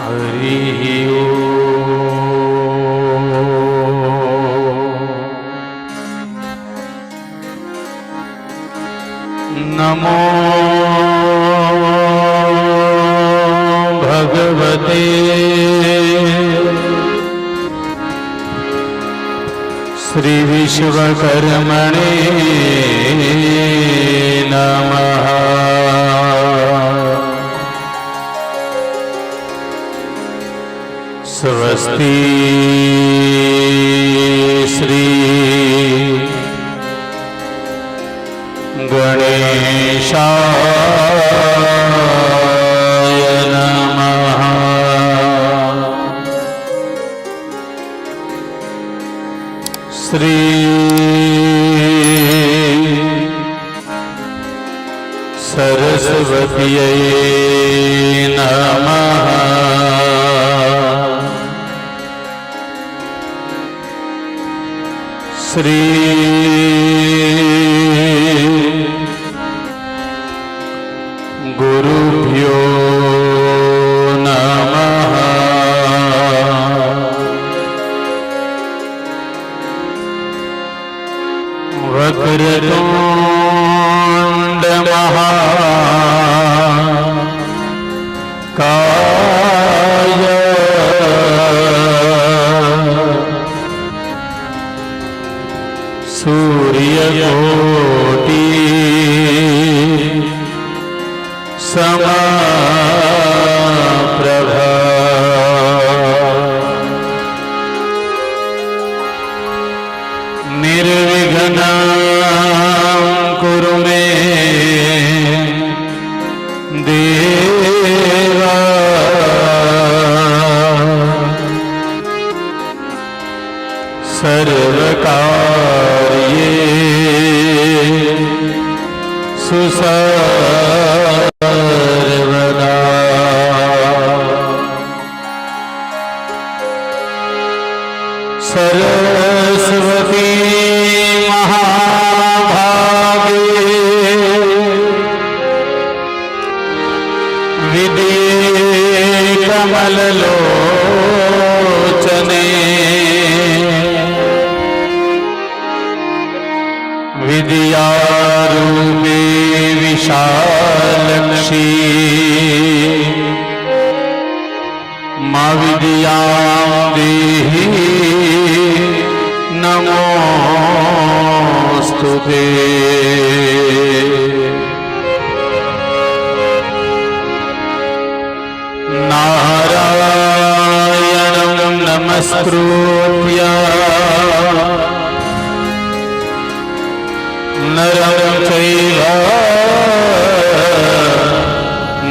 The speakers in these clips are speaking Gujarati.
हरि नमो भगवते श्री विश्वकर्मणे नमः। स्वस्ति श्री गणेशाय नमः। श्री सरस्वत्यै नमः। श्री गुरुभ्यो नमः। वक्रतुंड महाकाय सूर्यकोटि समप्रभा। निर्विघ्नं कुरु मे देव। सर्वकार्येषु सर्वदा। सरस्वती महाभागे विद्ये कमललोचने विद्यारूपे विशालक्षी मा विद्यां देहि नमोस्तुते। नारायणं नमस्कृत्य नरं चैव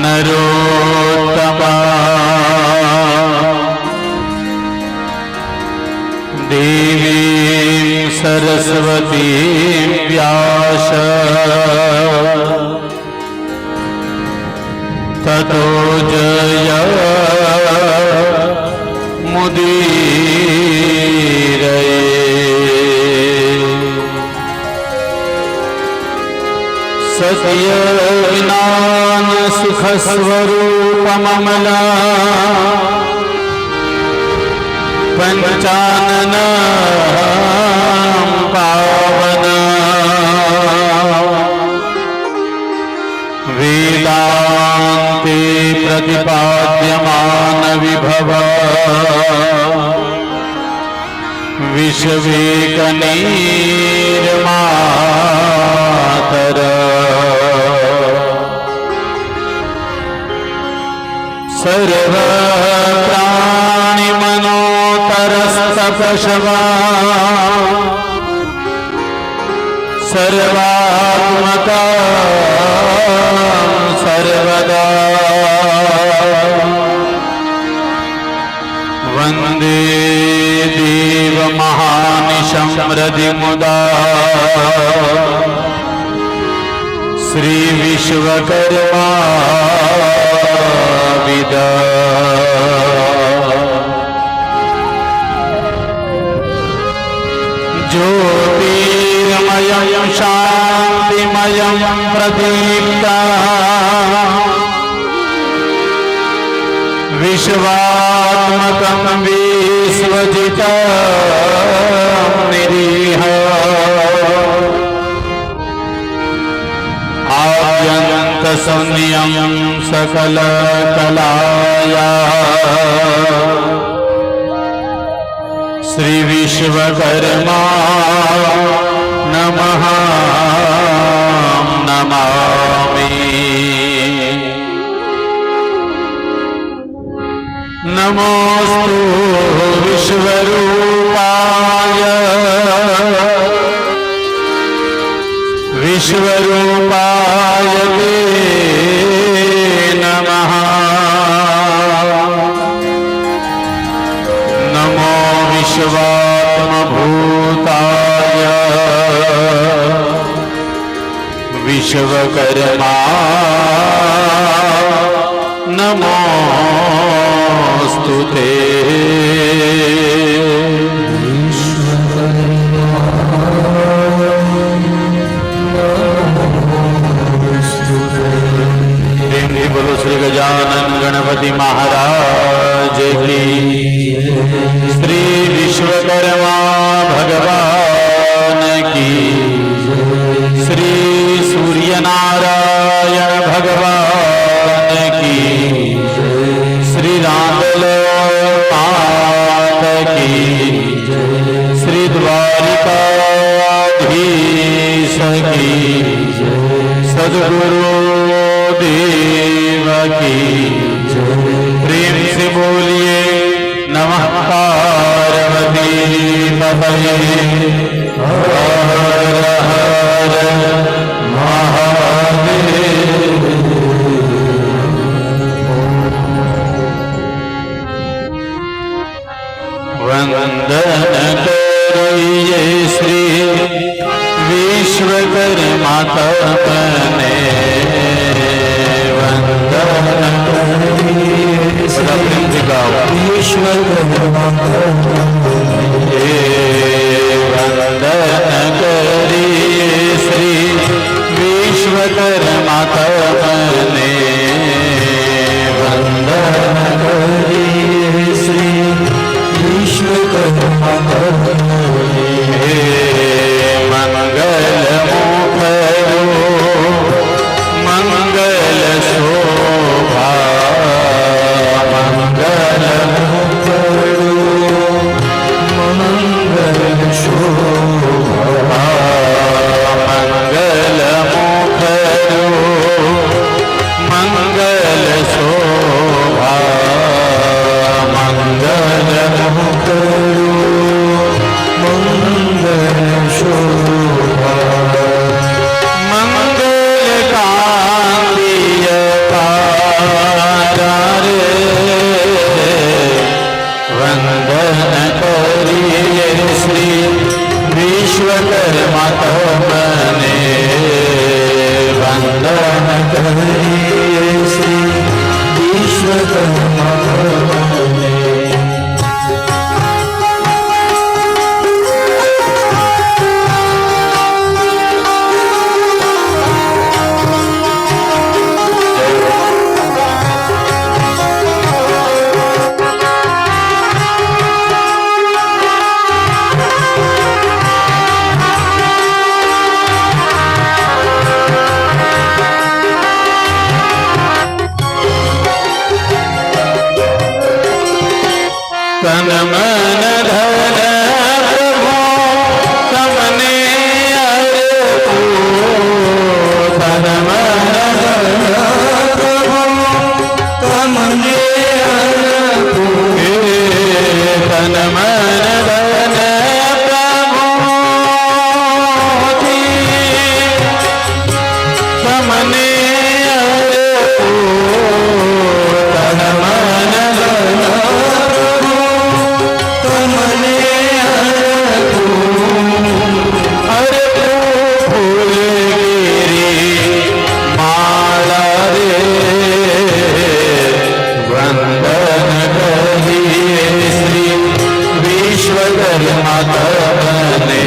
नरोत्तमं देवीं सरस्वतीं व्यास ततो जयमुदीरये। सत्यज्ञान सुखस्वरूपममला पंचानन पावन वेदान्ते प्रतिपाद्यमान विभव विश्वेकनीर्मातर सर्वप्राणिमनोतरस्तपशवा सर्वात्मका सर्वदा वन्दे देवमहानिशं हृदिमुदा श्री विश्वकर्मा विदा। ज्योतिर्मयं शान्तिमयं प्रदीप्ता विश्वात्मकं विश्वजितं निरीह आद्यन्तशून्यं सकलकलाया श्री विश्वकर्मा नमः नमामि। नमोस्तु विश्वरूपाय विश्वरूपाय ते नमः। नमो विश्वात्मभूताय विश्वकर्मा नमोस्तु ते। बोलो श्री गजानन गणपति महाराज की। श्री विश्वकर्मा भगवान की। श्री सूर्यनारायण भगवान की। श्री रामलोक की। श्री द्वारिकाधीश की। सद्गुरु देव की। प्रेम से बोलिए नमः पार्वती पतये हर हर महादेव। वंदन करिए श्री विश्वकर्मा तपने। वंदन करिए श्री विश्वकर्मा तपने। वंदन करिए श्री विश्वकर्मा तपने। मंगल मुखरो मंगल शोभा। मंगल मुखरो मंगल शोभा। मंगल मुखरो मंगल शोभा। मंगल मुखरो मंगल शोभा। मंगल कांतिय रे। वंदन करिए श्री विश्वकर्मा तपने। वंदन करिए श्री विश्वकर्मा तपने। तन मन धन प्रभु तमने अर्पो। तन मन धन प्रभु तमने अर्पो। तन मन धन प्रभु तमने अर्पो। तन मन धन विश्वकर्मा तपने।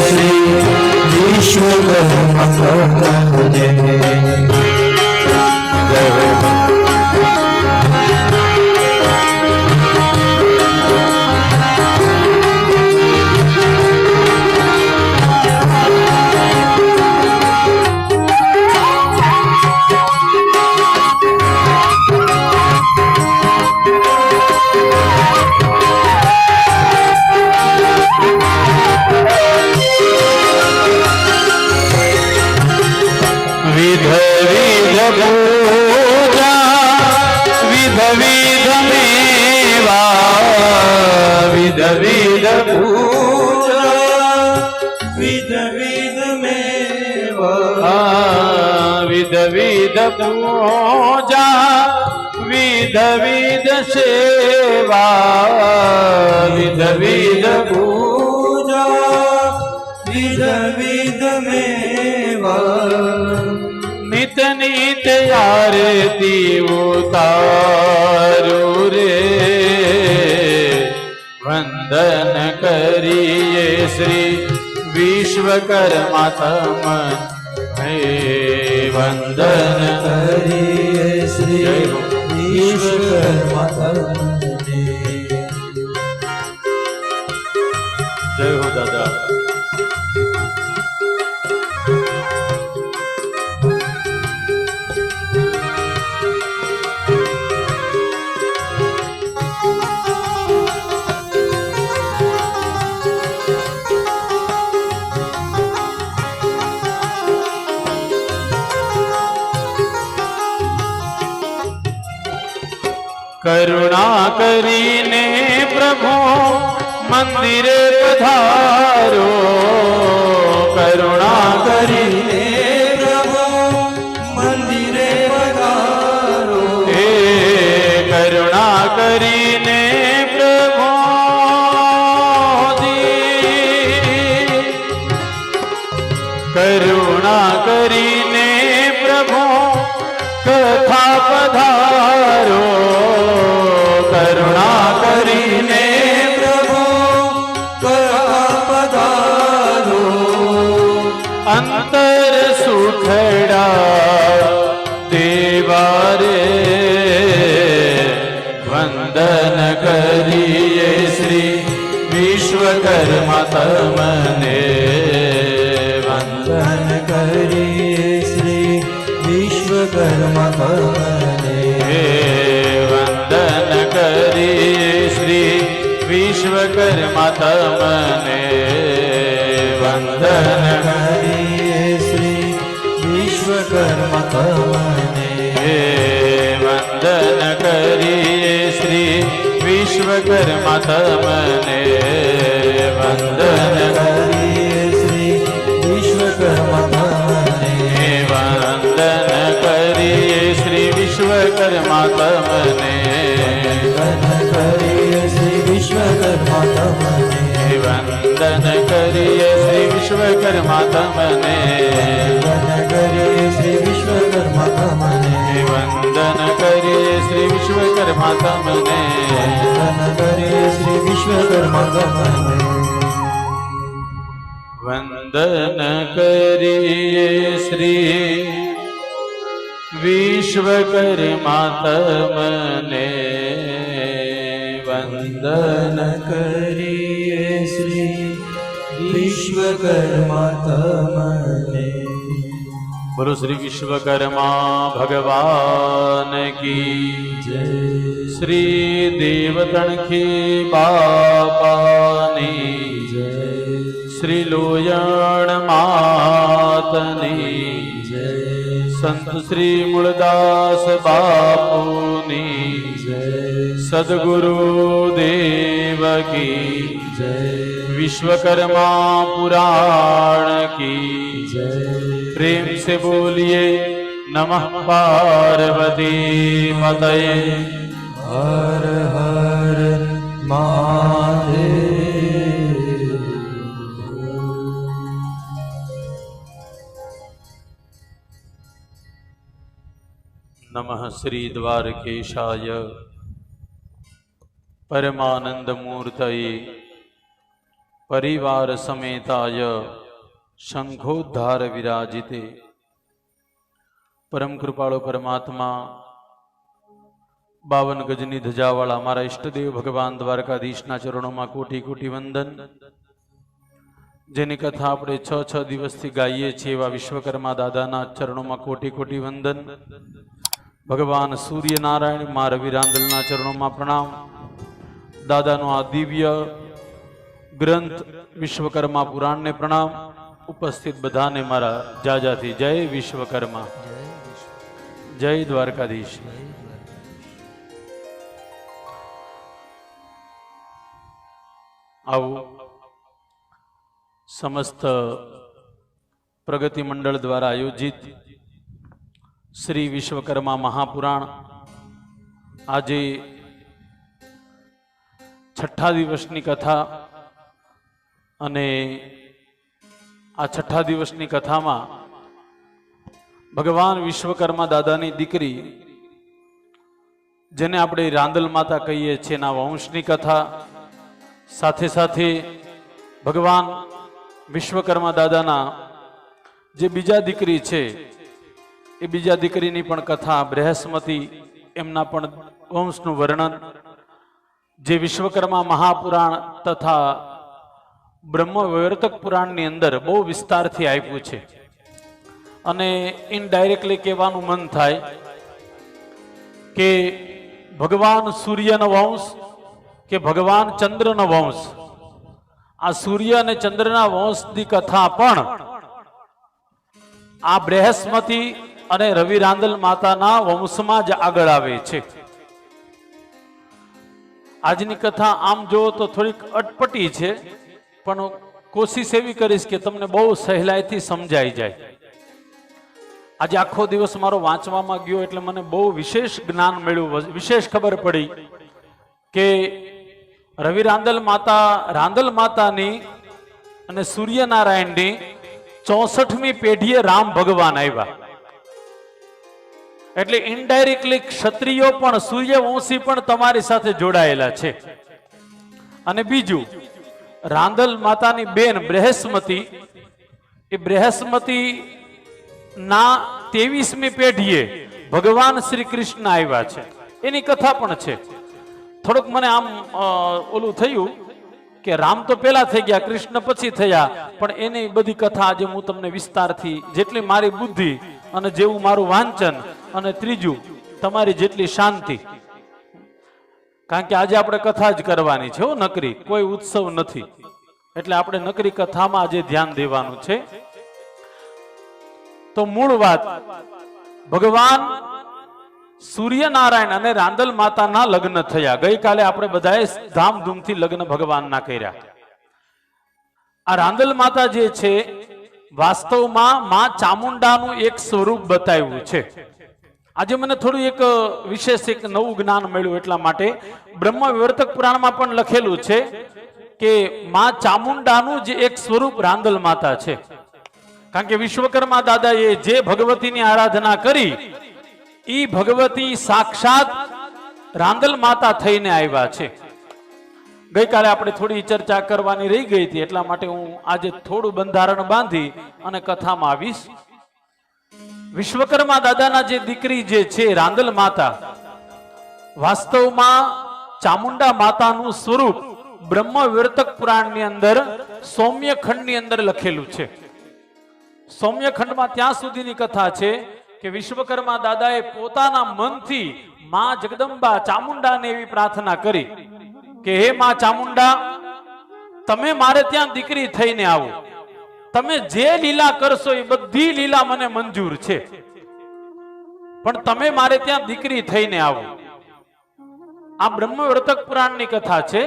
श्री विश्वकर्मा तपने। पूजा विध विध सेवा विध विध पूजा विध विध मेवा नित नित आरती उतारू रे वंदन करिए श्री विश्वकर्मा तमन वंदन करिए श्री विश्वकर्मा तमने। जय हो दादा। करुणा करीने प्रभु मंदिरे पधारो करुणा करीने प्रभु मंदिरे पधारो हे करुणा करीने प्रभु जी करुणा करीने प्रभु कथा पधारो करुणा करीने प्रभु कथा पधारो अंतर सुखड़ा देवारे वंदन करिए श्री विश्वकर्मा तमने वंदन करिए श्री विश्वकर्मा तमने वंदन करिए श्री विश्वकर्मा तमने वंदन करिए श्री विश्वकर्मा तमने वंदन करिए श्री विश्वकर्मा तमने वंदन करिए श्री विश्वकर्मा तमने वंदन करिए श्री विश्वकर्मा तमने वंदन करिए श्री विश्वकर्मा तमने वंदन करिए श्री विश्वकर्मा तमने वंदन करिए श्री विश्वकर्मा तमने वंदन करिए श्री विश्वकर्मा तमने वंदन करिए श्री विश्वकर्मा तमने वंदन करिए श्री विश्वकर्मा तमने वंदन करिए श्री विश्वकर्मा तमने। बोलो श्री विश्वकर्मा भगवान की जय। श्री देवतणखी बापानी जय। श्री लोयण मातनी जय। संत श्री मूलदास बापूनी जय। सद्गुरु देव की जय। विश्वकर्मा पुराण की जय। प्रेम से बोलिए नमः पार्वती पतये हर हर महादेव। नमः श्री द्वारकेशाय परमानंद मूर्तये परिवार समेताय शंखोद्धार विराजिते પરમ કૃપાળુ પરમાત્મા 52 ગજની ધજાવાળા અમારા ઈષ્ટદેવ ભગવાન દ્વારકાધીશના ચરણોમાં કોટી કોટી વંદન. જેની કથા આપણે 6 દિવસથી ગાઈએ છીએ એવા વિશ્વકર્મા દાદાના ચરણોમાં કોટી કોટી વંદન. ભગવાન સૂર્યનારાયણ મા રવિ રાંદલના ચરણોમાં પ્રણામ. દાદાનો આ દિવ્ય ગ્રંથ વિશ્વકર્મા પુરાણને પ્રણામ. ઉપસ્થિત બધાને મારા જાજાથી જય વિશ્વકર્મા, જય દ્વારકાધીશ. આવું સમસ્ત પ્રગતિ મંડળ દ્વારા આયોજિત શ્રી વિશ્વકર્મા મહાપુરાણ આજે 6 દિવસની કથા, અને આ 6 દિવસની કથામાં ભગવાન વિશ્વકર્મા દાદાની દીકરી, જેને આપણે રાંદલ માતા કહીએ છીએ, એના વંશની કથા, સાથે સાથે ભગવાન વિશ્વકર્મા દાદાના જે બીજા દીકરી છે એ બીજા દીકરીની પણ કથા, બૃહસ્મતી, એમના પણ વંશનું વર્ણન, જે વિશ્વકર્મા મહાપુરાણ તથા બ્રહ્મ વૈવર્તક પુરાણની અંદર બહુ વિસ્તારથી આપ્યું છે. અને ઇનડાયરેક્ટલી કહેવાનું મન થાય કે ભગવાન સૂર્યનો વંશ કે ભગવાન ચંદ્રનો વંશ, આ સૂર્ય અને ચંદ્રના વંશની કથા પણ આ બૃહસ્મતી અને રવિ રાંદલ માતાના વંશમાં જ આગળ આવે છે. આજની કથા આમ જો તો થોડીક અટપટી છે, પણ કોશિશ એવી કરીશ કે તમને બહુ સહેલાઈથી સમજાઈ જાય. આજે આખો દિવસ મારો વાંચવામાં ગયો એટલે મને બહુ વિશેષ જ્ઞાન મળ્યું, વિશેષ ખબર પડી કે રવિ રાંદલ માતાની અને સૂર્યનારાયણની 64મી પેઢીએ રામ ભગવાન આવ્યા. એટલે ઇનડાયરેક્ટલી ક્ષત્રિયો પણ, સૂર્યવંશી પણ તમારી સાથે જોડાયેલા છે. અને બીજું, રાંદલ માતાની બેન બૃહસ્મતી, એ બૃહસ્મતી ના 23મી પેઢીએ ભગવાન શ્રી કૃષ્ણ આવ્યા છે, એની કથા પણ છે. થોડુંક મને આમ ઓલું થયું કે રામ તો પેલા થઈ ગયા, કૃષ્ણ પછી થયા, પણ એની બધી કથા આજે હું તમને વિસ્તારથી, જેટલી મારી બુદ્ધિ અને જેવું મારું વાંચન, અને ત્રીજું તમારી જેટલી શાંતિ, કારણ કે આજે આપણે કથા જ કરવાની છે, નકરી કોઈ ઉત્સવ નથી, એટલે આપણે નકરી કથામાં આજે ધ્યાન દેવાનું છે. તો મૂળ વાત, ભગવાન સૂર્યનારાયણ અને રાંદલ માતાના લગ્ન થયા. ગઈકાલે આપણે બધાએ ધામધૂમથી લગ્ન ભગવાનના કર્યા. આ રાંદલ માતા જે છે, વાસ્તવમાં માં ચામુંડાનું એક સ્વરૂપ બતાવ્યું છે. આજે મને થોડું એક વિશેષ એક નવું જ્ઞાન મળ્યું, એટલા માટે બ્રહ્મ વૈવર્તક પુરાણમાં પણ લખેલું છે કે માં ચામુંડાનું જે એક સ્વરૂપ રાંદલ માતા છે. કારણ કે વિશ્વકર્મા દાદાએ જે ભગવતીની આરાધના કરી, ઈ ભગવતી સાક્ષાત રાંદલ માતા થઈને આવ્યા છે. ગઈકાલે આપણે થોડી ચર્ચા કરવાની રહી ગઈ હતી, એટલા માટે હું આજે થોડું બંધારણ બાંધી અને કથામાં આવીશ. વિશ્વકર્મા દાદાના જે દીકરી જે છે રાંદલ માતા, વાસ્તવમાં ચામુંડા માતાનું સ્વરૂપ બ્રહ્મ વૈવર્તક પુરાણની અંદર સૌમ્યખંડની અંદર લખેલું છે. સૌમ્યખંડમાં ત્યાં સુધીની કથા છે કે વિશ્વકર્મા દાદાએ પોતાના મનથી માં જગદંબા ચામુંડાને એવી પ્રાર્થના કરી કે હે માં ચામુંડા, તમે મારે ત્યાં દીકરી થઈને આવો, તમે જે લીલા કરશો એ બધી લીલા મને મંજૂર છે, પણ તમે મારે ત્યાં દીકરી થઈને આવો. આ બ્રહ્મ વૈવર્તક પુરાણની કથા છે.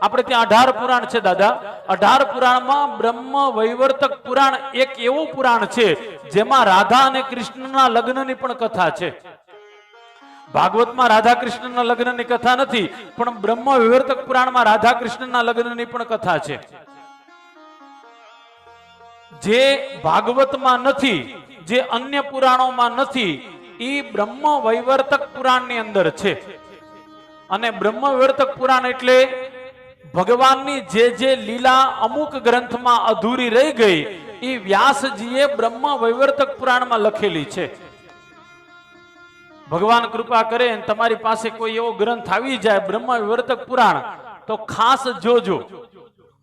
આપણે ત્યાં 18 પુરાણ છે દાદા. 18 પુરાણમાં બ્રહ્મ વૈવર્તક પુરાણ એક એવું પુરાણ છે જેમાં રાધા અને કૃષ્ણના લગ્નની પણ કથા છે. ભાગવતમાં રાધા કૃષ્ણના લગ્નની કથા નથી, પણ બ્રહ્મ વૈવર્તક પુરાણમાં રાધા કૃષ્ણના લગ્નની પણ કથા છે. જે ભાગવતમાં નથી, જે અન્ય પુરાણોમાં નથી, એ બ્રહ્મ વૈવર્તક પુરાણની અંદર છે. અને બ્રહ્મ વૈવર્તક પુરાણ એટલે ભગવાનની જે લીલા અમુક ગ્રંથમાં અધૂરી રહી ગઈ, એ વ્યાસજીએ બ્રહ્મ વૈવર્તક પુરાણમાં લખેલી છે. ભગવાન કૃપા કરે અને તમારી પાસે કોઈ એવો ગ્રંથ આવી જાય બ્રહ્મ વિવર્તક પુરાણ, તો ખાસ જોજો.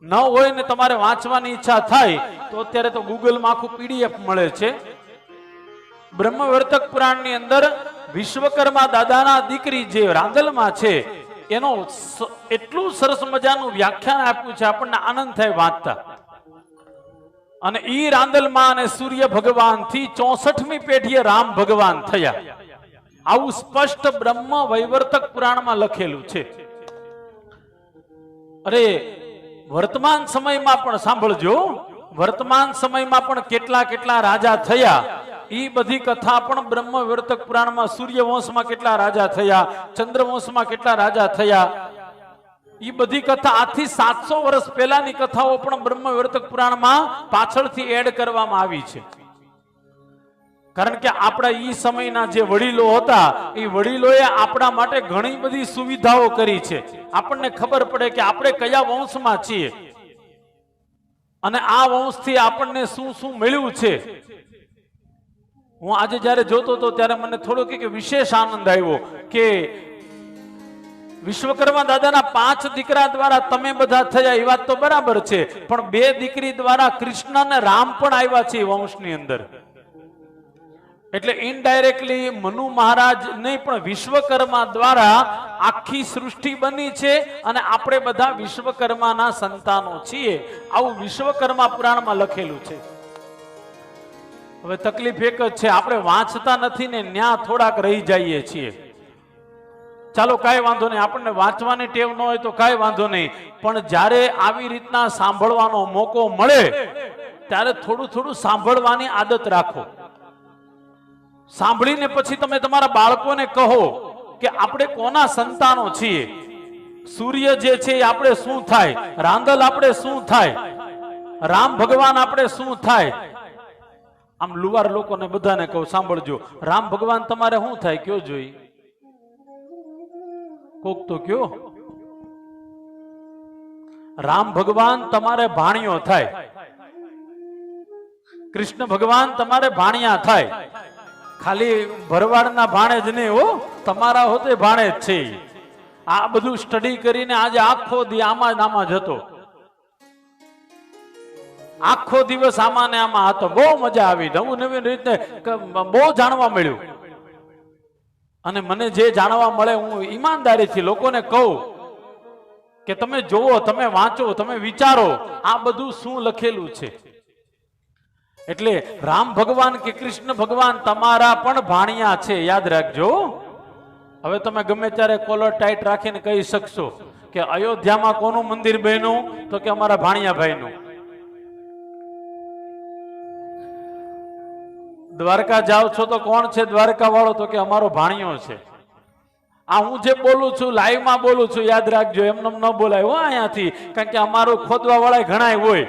ન હોય ને તમારે વાંચવાની ઈચ્છા થાય તો અત્યારે તો ગૂગલમાં આખું પીડીએફ મળે છે. બ્રહ્મ વિવર્તક પુરાણની અંદર વિશ્વકર્મા દાદાના દીકરી જે રાંદલમાં છે એનો એટલું સરસ મજાનું વ્યાખ્યાન આપ્યું છે, આપણને આનંદ થાય વાંચતા. અને ઈ રાંદલમાં અને સૂર્ય ભગવાન થી 64મી પેઢીએ રામ ભગવાન થયા. આવું સ્પષ્ટ બ્રહ્મ વૈવર્તક પુરાણમાં લખેલું છે. અરે વર્તમાન સમયમાં પણ સાંભળજો, વર્તમાન સમયમાં પણ કેટલા કેટલા રાજા થયા ઈ બધી કથા પણ બ્રહ્મ વૈવર્તક પુરાણમાં, સૂર્યવંશમાં કેટલા રાજા થયા, ચંદ્રવંશમાં કેટલા રાજા થયા, ઈ બધી કથા આજથી 700 વર્ષ પહેલાની કથાઓ પણ બ્રહ્મ વૈવર્તક પુરાણમાં પાછળથી એડ કરવામાં આવી છે. કારણ કે આપણા ઈ સમયના જે વડીલો હતા એ વડીલોએ આપણા માટે ઘણી બધી સુવિધાઓ કરી છે. આપણને ખબર પડે કે આપણે કયા વંશમાં છીએ અને આ વંશથી આપણને શું શું મળ્યું છે. હું આજે જ્યારે જોતો હતો ત્યારે મને થોડો કે વિશેષ આનંદ આવ્યો કે વિશ્વકર્મા દાદાના 5 દીકરા દ્વારા તમે બધા થયા એ વાત તો બરાબર છે, પણ 2 દીકરી દ્વારા કૃષ્ણ અને રામ પણ આવ્યા છે વંશની અંદર. એટલે ઇનડાયરેક્ટલી મનુ મહારાજ નહીં પણ વિશ્વકર્મા દ્વારા આખી સૃષ્ટિ બની છે અને આપણે બધા વિશ્વકર્માના સંતાનો છીએ. આવું વિશ્વકર્મા પુરાણમાં લખેલું છે. હવે તકલીફ એક જ છે, આપણે વાંચતા નથી ને ન્યા થોડાક રહી જઈએ છીએ. ચાલો કાંઈ વાંધો નહીં, આપણને વાંચવાની ટેવ ન હોય તો કાંઈ વાંધો નહીં, પણ જ્યારે આવી રીતના સાંભળવાનો મોકો મળે ત્યારે થોડું થોડું સાંભળવાની આદત રાખો. સાંભળીને પછી તમે તમારા બાળકોને કહો કે આપણે કોના સંતાનો છીએ. સૂર્ય જે છે એ આપણે શું થાય, રાંદલ આપણે શું થાય, રામ ભગવાન આપણે શું થાય. આમ લુવાર લોકોને બધાને કહું, સાંભળજો, રામ ભગવાન તમારે શું થાય કયો જોઈ, કોક તો કયો. રામ ભગવાન તમારે ભાણિયો થાય, કૃષ્ણ ભગવાન તમારે ભાણિયા થાય. ખાલી ભરવાડના ભાણે જ નહીં હો, તમારા હોતે ભાણે જ છે. આ બધું સ્ટડી કરીને આજે આખો દી આમાં જ આમાં જતો, આખો દિવસ આમાં ને આમાં હતો. બહુ મજા આવી, નવું નવી રીતે બહુ જાણવા મળ્યું. અને મને જે જાણવા મળે હું ઈમાનદારીથી લોકોને કહું કે તમે જોવો, તમે વાંચો, તમે વિચારો આ બધું શું લખેલું છે. એટલે રામ ભગવાન કે કૃષ્ણ ભગવાન તમારા પણ ભાણિયા છે, યાદ રાખજો. હવે તમે ગમે ત્યારે કોલર ટાઈટ રાખીને કહી શકશો કે અયોધ્યામાં કોનું મંદિર બન્યું, તો કે અમારા ભાણિયા ભાઈનું. દ્વારકા જાઓ છો તો કોણ છે દ્વારકા વાળો, તો કે અમારો ભાણિયો છે. આ હું જે બોલું છું લાઈવમાં બોલું છું, યાદ રાખજો, એમને ન બોલાય હો અહીંયાથી, કારણ કે અમારું ખોદવા વાળા ઘણાય હોય.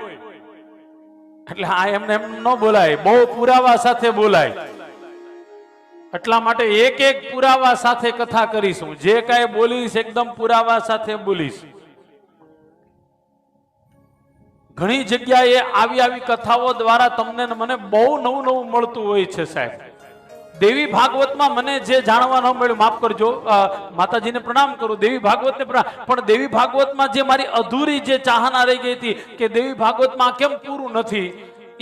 એટલે આ એમને એમ ન બોલાય, બહુ પુરાવા સાથે બોલાય. એટલા માટે એક એક પુરાવા સાથે કથા કરીશું. જે કાંઈ બોલીશ એકદમ પુરાવા સાથે બોલીશ. ઘણી જગ્યાએ આવી આવી કથાઓ દ્વારા તમને મને બહુ નવું નવું મળતું હોય છે સાહેબ. દેવી ભાગવતમાં મને જે જાણવા ન મળ્યું, માફ કરજો, માતાજીને પ્રણામ કરું, દેવી ભાગવતને પ્રણામ, પણ દેવી ભાગવતમાં જે મારી અધૂરી જે ચાહના રહી ગઈ હતી કે દેવી ભાગવતમાં કેમ પૂરું નથી,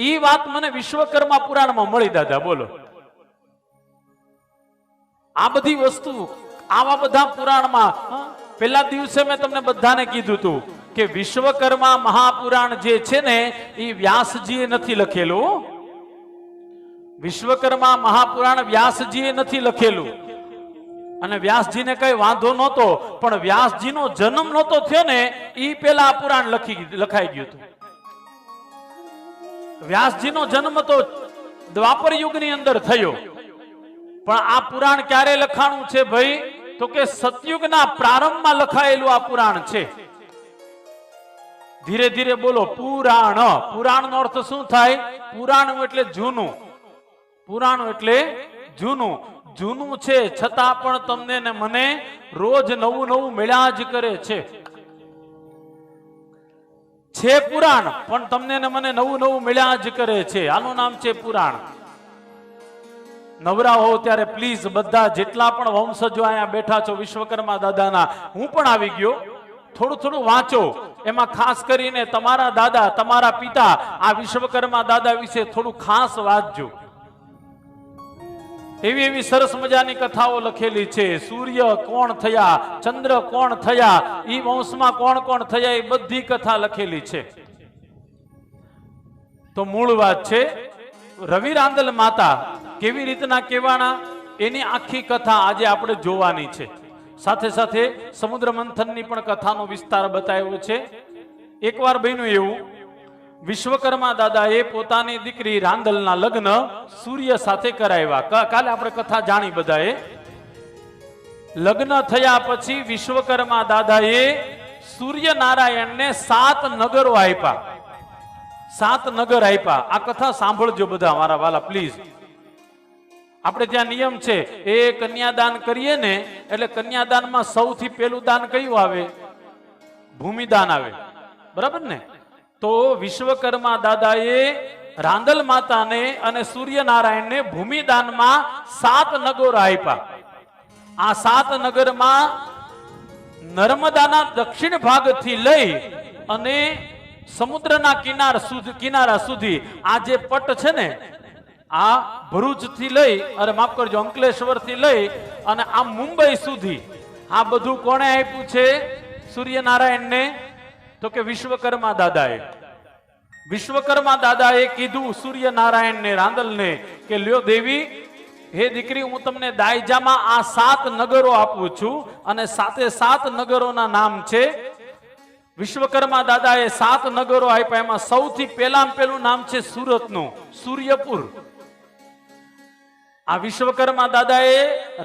એ વાત મને વિશ્વકર્મા પુરાણમાં મળી. દાદા બોલો, આ બધી વસ્તુ આવા બધા પુરાણમાં. પેલા દિવસે મેં તમને બધાને કીધું હતું કે વિશ્વકર્મા મહાપુરાણ જે છે ને એ વ્યાસજીએ નથી લખેલું. વિશ્વકર્મા મહાપુરાણ વ્યાસજીએ નથી લખેલું. અને વ્યાસજીને કઈ વાંધો નહોતો, પણ વ્યાસજીનો જન્મ નહોતો થયો ને એ પેલા આ પુરાણ લખાઈ ગયું હતું. વ્યાસજીનો જન્મ તો દ્વાપર યુગની અંદર થયો, પણ આ પુરાણ ક્યારે લખાણું છે ભાઈ, તો કે સતયુગના પ્રારંભમાં લખાયેલું આ પુરાણ છે. ધીરે ધીરે બોલો, પુરાણ. પુરાણ નો અર્થ શું થાય? પુરાણ એટલે જૂનું. પુરાણ એટલે જૂનું. જૂનું છે છતાં પણ તમને ને મને રોજ નવું નવું મળ્યા જ કરે છે. પુરાણ પણ તમને ને મને નવું નવું મળ્યા જ કરે છે. આનું નામ છે પુરાણ. નવરા હો ત્યારે પ્લીઝ બધા જેટલા પણ વંશજો અહીંયા બેઠા છો વિશ્વકર્મા દાદાના, હું પણ આવી ગયો, થોડું થોડું વાંચો. એમાં ખાસ કરીને તમારા દાદા, તમારા પિતા, આ વિશ્વકર્મા દાદા વિશે થોડું ખાસ વાંચજો. એવી એવી સરસ મજાની કથાઓ લખેલી છે. સૂર્ય કોણ થયા, ચંદ્ર કોણ થયા, ઈ વંશમાં કોણ કોણ થયા, એ બધી કથા લખેલી છે. તો મૂળ વાત છે રવિ રાંદલ માતા કેવી રીતના કહેવાના, એની આખી કથા આજે આપણે જોવાની છે. સાથે સાથે સમુદ્ર મંથનની પણ કથાનો વિસ્તાર બતાવ્યો છે. એકવાર બન્યું એવું, વિશ્વકર્મા દાદાએ પોતાની દીકરી રાંદલના લગ્ન સૂર્ય સાથે કરાવ્યા. કાલે આપણે કથા જાણી બધાએ. લગ્ન થયા પછી વિશ્વકર્મા દાદાએ સૂર્યનારાયણને 7 નગરો આપ્યા. 7 નગર આપ્યા. આ કથા સાંભળજો બધા મારા વાલા પ્લીઝ. આપણે ત્યાં નિયમ છે, એ કન્યાદાન કરીએ ને એટલે કન્યાદાનમાં સૌથી પહેલું દાન કયું આવે? ભૂમિદાન આવે, બરાબર ને? તો વિશ્વકર્મા દાદાએ રાંદલ માતાને અને સૂર્યનારાયણને ભૂમિદાનમાં 7 નગરો આપ્યા. આ 7 નગરમાં નર્મદાના દક્ષિણ ભાગથી લઈ અને સમુદ્રના કિનારા સુધી આ જે પટ છે ને, આ ભરૂચ થી લઈ, અરે માફ કરજો, અંકલેશ્વર થી લઈ અને આ મુંબઈ સુધી, આ બધું કોણે આપ્યું છે સૂર્યનારાયણને? તો કે વિશ્વકર્મા દાદાએ. વિશ્વકર્મા દાદાએ કીધું સૂર્યનારાયણને, રાંદલને કે લ્યો દેવી, હે દીકરી, હું તમને દાયજામાં આ 7 નગરો આપું છું અને 7 નગરોના નામ છે. વિશ્વકર્મા દાદાએ 7 નગરો આપ્યા. એમાં સૌથી પહેલું નામ છે સુરતનું, સૂર્યપુર. આ વિશ્વકર્મા દાદાએ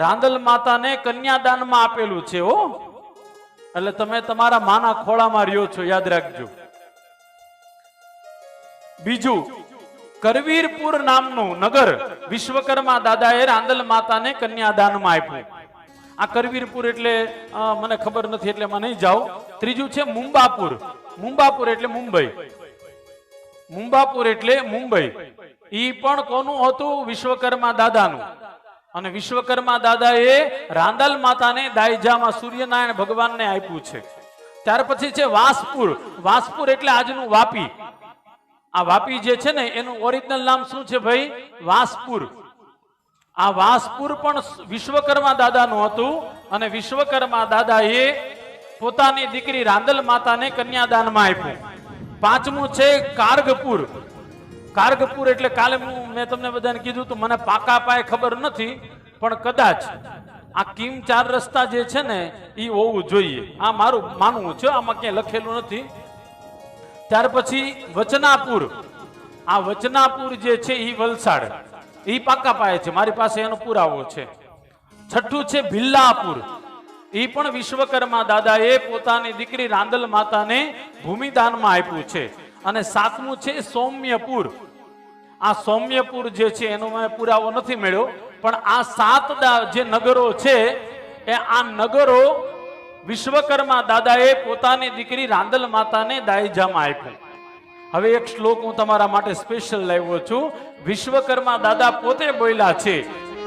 રાંદલ માતાને કન્યાદાનમાં આપેલું છે હો. એટલે તમે તમારા માના ખોળામાં રહ્યો છો, યાદ રાખજો. બીજું, કરવીરપુર નામનું નગર વિશ્વકર્મા દાદાએ રાંદલ માતાને કન્યાદાનમાં આપ્યું. આ કરવીરપુર એટલે મને ખબર નથી એટલે એમાં નહીં જાઉં. ત્રીજું છે મુંબાપુર. મુંબાપુર એટલે મુંબઈ. મુંબાપુર એટલે મુંબઈ. ઈ પણ કોનું હતું? વિશ્વકર્મા દાદાનું. અને વિશ્વકર્મા દાદાએ રાંદલ માતાને દાયજામાં સૂર્યનારાયણ ભગવાનને આપ્યું છે. ત્યાર પછી છે વાસપુર. વાસપુર એટલે આજનું વાપી. આ વાપી જે છે ને, એનું ઓરિજિનલ નામ શું છે ભાઈ? વાસપુર. આ વાસપુર પણ વિશ્વકર્મા દાદાનું હતું અને વિશ્વકર્મા દાદાએ પોતાની દીકરી રાંદલ માતાને કન્યાદાનમાં આપ્યું. પાંચમું છે કારગપુર. કારગપુર એટલે કાલે મેં તમને બધાને કીધું તો મને પાકા પાયે ખબર નથી, પણ કદાચ આ કિમ 4 રસ્તા જે છે ને એ હોવું જોઈએ. આ મારું માનવું છે, આમાં ક્યાંય લખેલું નથી. ત્યાર પછી વચનાપુર. આ વચનાપુર જે છે એ વલસાડ, એ પાકા પાયે છે, મારી પાસે એનો પુરાવો છે. છઠ્ઠું છે ભિલ્લાપુર. એ પણ વિશ્વકર્મા દાદાએ પોતાની દીકરી રાંદલ માતાને ભૂમિદાનમાં આપ્યું છે. અને 7મું છે સૌમ્યપુર. આ સૌમ્યપુર જે છે એનો મને પુરાવો નથી મળ્યો, પણ આ 7 જે નગરો છે એ આ નગરો વિશ્વકર્મા દાદાએ પોતાની દીકરી રાંદલ માતાને દાયજામાં આપ્યું. હવે એક શ્લોક હું તમારા માટે સ્પેશિયલ લાવ્યો છું. વિશ્વકર્મા દાદા પોતે બોલ્યા છે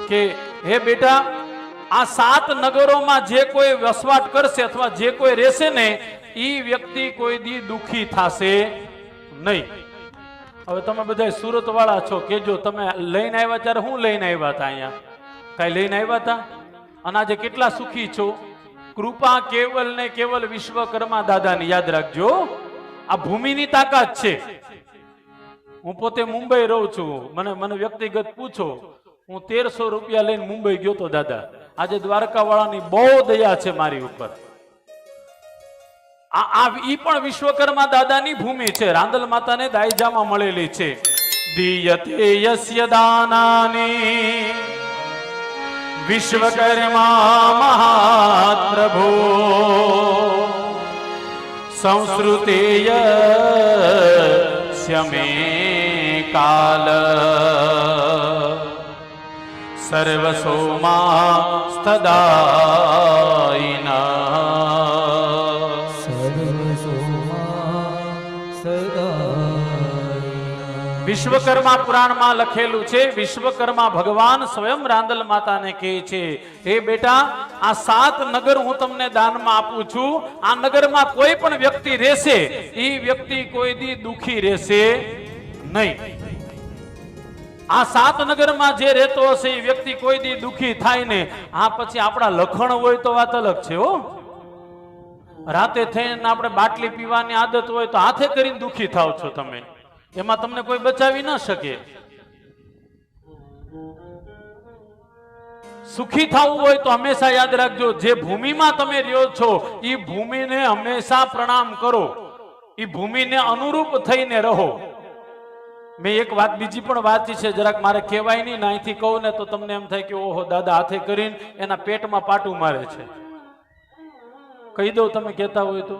કે હે બેટા, આ 7 નગરોમાં જે કોઈ વસવાટ કરશે અથવા જે કોઈ રહેશે ને, એ વ્યક્તિ કોઈ દી દુખી થશે નહીં. હવે તમે બધા સુરત વાળા છો, કેજો તમે લઈને આવ્યા ત્યારે હું લઈને આવ્યા હતા? અહીંયા કઈ લઈને આવ્યા હતા? અને આજે કેટલા સુખી છો? કૃપા કેવલ ને કેવલ વિશ્વકર્મા દાદાની. યાદ રાખજો, આ ભૂમિની તાકાત છે. હું પોતે મુંબઈ રહું છું, મને વ્યક્તિગત પૂછો, હું 1300 રૂપિયા લઈને મુંબઈ ગયો તો દાદા. આજે દ્વારકા વાળાની બહુ દયા છે મારી ઉપર. ઈ પણ વિશ્વકર્મા દાદાની ભૂમિ છે, રાંદલ માતાને દાયજામાં મળેલી છે. દીયતે યસ્ય દાનાની વિશ્વકર્મા મહાપ્રભો સંસ્કૃતેય સ્યમે કાલ સર્વસોમા વિશ્વકર્મા પુરાણમાં લખેલું છે, વિશ્વકર્મા ભગવાન સ્વયં રાંદલ માતાને કહે છે, હે બેટા, આ 7 નગર હું તમને દાનમાં આપું છું. આ નગરમાં કોઈ પણ વ્યક્તિ રહેશે, એ વ્યક્તિ કોઈ દી દુખી રહેશે નહીં. આ 7 નગરમાં જે રહેતો હશે એ વ્યક્તિ કોઈ દી દુખી થાય ને. આ પછી આપણા લખણ હોય તો વાત અલગ છે હો. રાતે થઈને આપણે બાટલી પીવાની આદત હોય તો હાથે કરીને દુખી થાવ છો તમે, એમાં તમને કોઈ બચાવી ન શકે. સુખી થવું હોય તો હંમેશા યાદ રાખજો, જે ભૂમિમાં તમે રહ્યો છો એ ભૂમિને હંમેશા પ્રણામ કરો, એ ભૂમિને અનુરૂપ થઈને રહો. મેં એક વાત બીજી પણ વાંચી છે, જરાક મારે કહેવાય નહીં, અહીંથી કહું ને તો તમને એમ થાય કે ઓહો દાદા હાથે કરીને એના પેટમાં પાટું મારે છે. કહી દઉં તમે કહેતા હોય તો,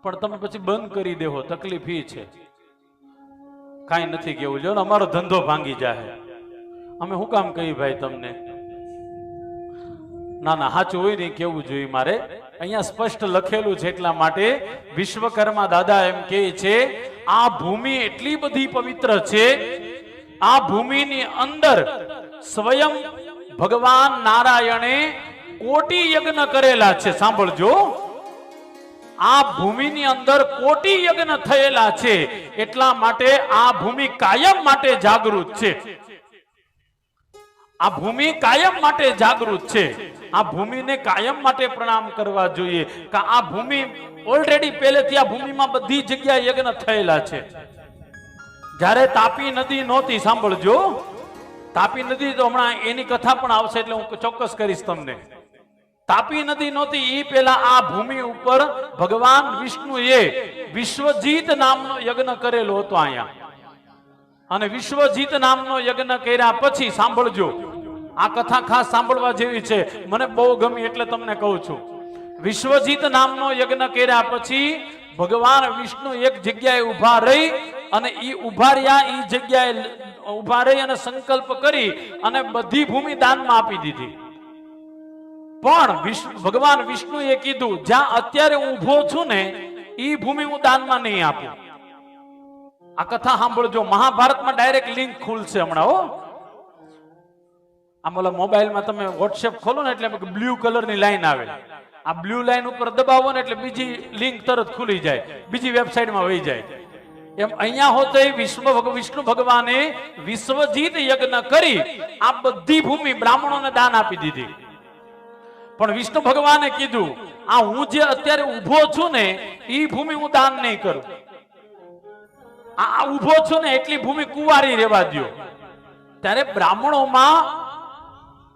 પણ તમે પછી બંધ કરી દેવો, તકલીફ ઈ છે. કાંઈ નથી કેવું, લ્યો ને અમારો ધંધો ભાંગી જાય. અમે શું કામ કહી ભાઈ તમને? ના ના, સાચું હોય નહીં કેવું જોઈએ મારે. અહીંયા સ્પષ્ટ લખેલું છે, એટલા માટે વિશ્વકર્મા દાદા એમ કહે છે, આ ભૂમિ એટલી બધી પવિત્ર છે, આ ભૂમિની અંદર સ્વયં ભગવાન નારાયણે કોટી યજ્ઞ કરેલા છે. સાંભળજો, આ ભૂમિની અંદર કોટી યજ્ઞ થયેલા છે, એટલા માટે આ ભૂમિ કાયમ માટે જાગૃત છે. આ ભૂમિ કાયમ માટે જાગૃત છે. આ ભૂમિને કાયમ માટે પ્રણામ કરવા જોઈએ કે આ ભૂમિ ઓલરેડી પહેલેથી આ ભૂમિમાં બધી જગ્યાએ યજ્ઞ થયેલા છે. જ્યારે તાપી નદી નહોતી, સાંભળજો, તાપી નદી તો હમણાં એની કથા પણ આવશે એટલે હું ચોક્કસ કરીશ તમને. તાપી નદી નહોતી એ પહેલા આ ભૂમિ ઉપર ભગવાન વિષ્ણુએ વિશ્વજીત નામનો યજ્ઞ કરેલો હતો અહીંયા. અને વિશ્વજીત નામનો યજ્ઞ કર્યા પછી, સાંભળજો, આ કથા ખાસ સાંભળવા જેવી છે, મને બહુ ગમી એટલે તમને કહું છું. વિશ્વજીત નામનો યજ્ઞ કર્યા પછી ભગવાન વિષ્ણુ એક જગ્યાએ ઊભા રહી અને ઈ ઊભા રહ્યા, ઈ જગ્યાએ ઊભા રહી અને સંકલ્પ કરી અને બધી ભૂમિ દાનમાં આપી દીધી. પણ ભગવાન વિષ્ણુએ કીધું, જ્યાં અત્યારે હું ઊભો છું ને ઈ ભૂમિ હું દાનમાં નહીં આપું. આ કથા સાંભળજો, મહાભારતમાં ડાયરેક્ટ લિંક ખુલશે હમણાં હો. આમ ઓલા મોબાઈલમાં તમે વોટ્સએપ ખોલો ને એટલે બ્લુ કલરની લાઈન આવે, આ બ્લુ લાઈન ઉપર દબાવો ને એટલે બીજી લિંક તરત ખુલી જાય, બીજી વેબસાઇટમાં વહી જાય. એમ અહીંયા હોતે વિષ્ણુ ભગવાને વિશ્વજીત યજ્ઞ કરી આ બધી ભૂમિ બ્રાહ્મણોને દાન આપી દીધી. પણ વિષ્ણુ ભગવાને કીધું, આ હું જે અત્યારે ઊભો છું ને એ ભૂમિ હું દાન નહીં કરું. આ ઊભો છું ને એટલી ભૂમિ કુંવારી રહેવા દો. ત્યારે બ્રાહ્મણોમાં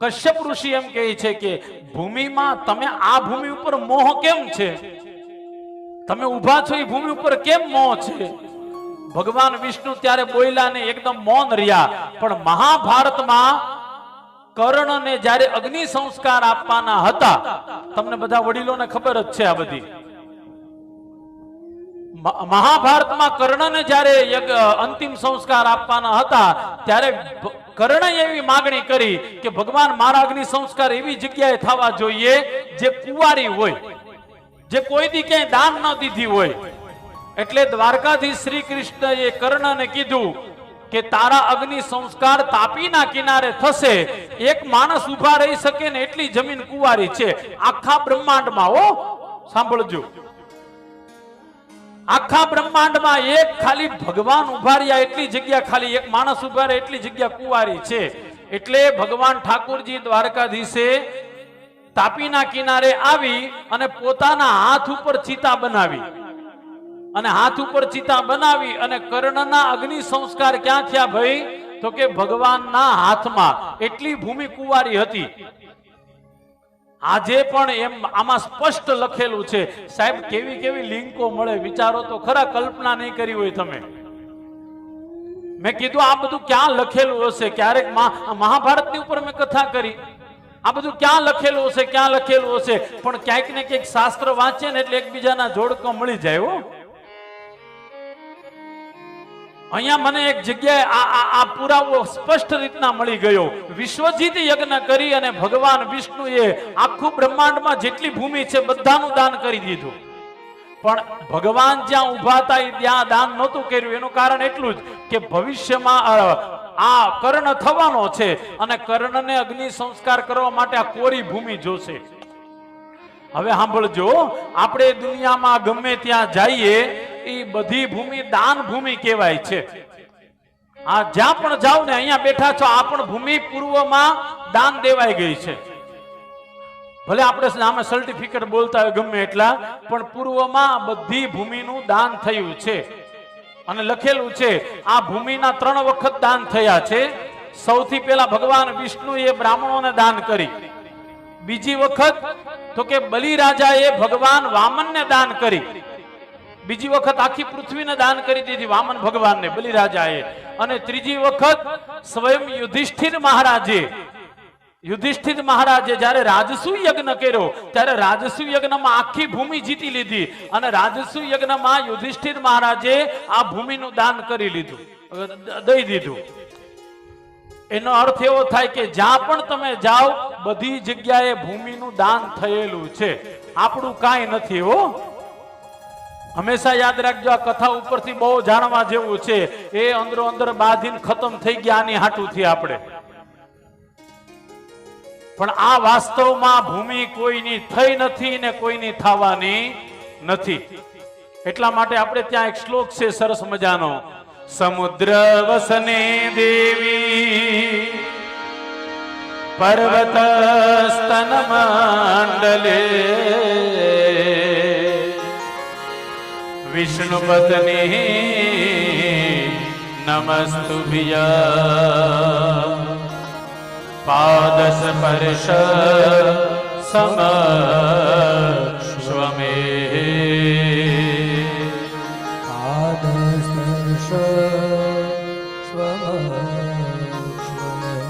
કશ્યપ ઋષિ એમ કહે છે કે ભૂમિમાં તમે આ ભૂમિ ઉપર મોહ કેમ છે? તમે ઊભા છો એ ભૂમિ ઉપર કેમ મોહ છે? ભગવાન વિષ્ણુ ત્યારે બોલ્યા ને એકદમ મૌન રહ્યા. પણ મહાભારતમાં કર્ણને જ્યારે અગ્નિ સંસ્કાર આપવાના હતા, તમને બધા વડીલોને ખબર જ છે આ બધી, મહાભારતમાં કર્ણને જ્યારે અંતિમ સંસ્કાર આપવાના હતા ત્યારે કર્ણએ એવી માગણી કરી કે ભગવાન મારા અગ્નિ સંસ્કાર એવી જગ્યાએ થવા જોઈએ જે કુંવારી હોય, જે કોઈ દી ક્યાંય દાન ન દીધી હોય. એટલે દ્વારકાધીશ શ્રી કૃષ્ણએ કર્ણને કીધું કે તારા અગ્નિ સંસ્કાર તાપીના કિનારે થશે, એક માણસ ઉભા રહી શકે ને એટલી જમીન કુંવારી છે આખા બ્રહ્માંડમાં. હો સાંભળજો, આખા બ્રહ્માંડમાં એક ખાલી ભગવાન ઉભા રહ્યા એટલી જગ્યા, ખાલી એક માણસ ઉભા રહે એટલી જગ્યા કુંવારી છે. એટલે ભગવાન ઠાકોરજી દ્વારકાધીશે તાપીના કિનારે આવી અને પોતાના હાથ ઉપર ચિતા બનાવી, અને હાથ ઉપર ચિતા બનાવી અને કર્ણના અગ્નિ સંસ્કાર ક્યાં થયા ભાઈ? તો કે ભગવાનના હાથમાં. એટલી ભૂમિ કુંવારી હતી. આજે પણ એમ આમાં સ્પષ્ટ લખેલું છે. સાહેબ, કેવી કેવી લિંકો મળે, વિચારો તો ખરા, કલ્પના નહીં કરી હોય તમે. મેં કીધું આ બધું ક્યાં લખેલું હશે? ક્યારેક મહાભારતની ઉપર મેં કથા કરી, આ બધું ક્યાં લખેલું હશે, ક્યાં લખેલું હશે? પણ ક્યાંક ને ક્યાંક શાસ્ત્ર વાંચે ને એટલે એકબીજાના જોડકો મળી જાય. હો, અહીંયા મને એક જગ્યાએ આ પુરાવો સ્પષ્ટ રીતના મળી ગયો. વિશ્વજીત યજ્ઞ કરી અને ભગવાન વિષ્ણુએ આખું બ્રહ્માંડમાં જેટલી ભૂમિ છે બધાનું દાન કરી દીધું. પણ ભગવાન જ્યાં ઊભા હતા એ ત્યાં દાન નહોતું કર્યું. એનું કારણ એટલું જ કે ભવિષ્યમાં આ કર્ણ થવાનો છે અને કર્ણને અગ્નિ સંસ્કાર કરવા માટે આ કોરી ભૂમિ જોશે. હવે સાંભળજો, આપણે દુનિયામાં ગમે ત્યાં જઈએ એ બધી ભૂમિ દાન ભૂમિ કહેવાય છે. આ જ્યાં પણ જાવ ને, અહીંયા બેઠા છો, આ પણ ભૂમિ પૂર્વમાં દાન દેવાઈ ગઈ છે. ભલે આપણે નામે સર્ટિફિકેટ બોલતા હોય ગમે એટલા, પણ પૂર્વમાં બધી ભૂમિનું દાન થયું છે. અને લખેલું છે આ ભૂમિના 3 વખત દાન થયા છે. સૌથી પહેલા ભગવાન વિષ્ણુએ બ્રાહ્મણોને દાન કરી. બીજી વખત તો કે બલિરાજાએ ભગવાન વામનને દાન કરી. બીજી વખત આખી પૃથ્વીને દાન કરી દીધી વામન ભગવાનને, બલિરાજાએ. અને ત્રીજી વખત સ્વયં યુધિષ્ઠિર મહારાજે જ્યારે રાજસુ યજ્ઞ કર્યો ત્યારે રાજસુ યજ્ઞમાં આખી ભૂમિ જીતી લીધી. અને રાજસુ યજ્ઞમાં યુધિષ્ઠિર મહારાજે આ ભૂમિનું દાન કરી લીધું, દઈ દીધું. એનો અર્થ એવો થાય કે જ્યાં પણ તમે જાઓ બધી જગ્યાએ ભૂમિનું દાન થયેલું છે. આપણું કાંઈ નથી હો. હંમેશા યાદ રાખજો, આ કથા ઉપરથી બહુ જાણવા જેવું છે. એ અંદરો અંદર બાંધીને ખતમ થઈ ગયા આની હાટુથી આપણે. પણ આ વાસ્તવમાં ભૂમિ કોઈની થઈ નથી ને કોઈની થવાની નથી. એટલા માટે આપણે ત્યાં એક શ્લોક છે સરસ મજાનો, સમુદ્ર વસને દેવી પર્વત સ્તન મંડલે વિષ્ણુ પત્ની નમસ્તુભ્યં પાદ સ્પર્શ સમશ્વમે.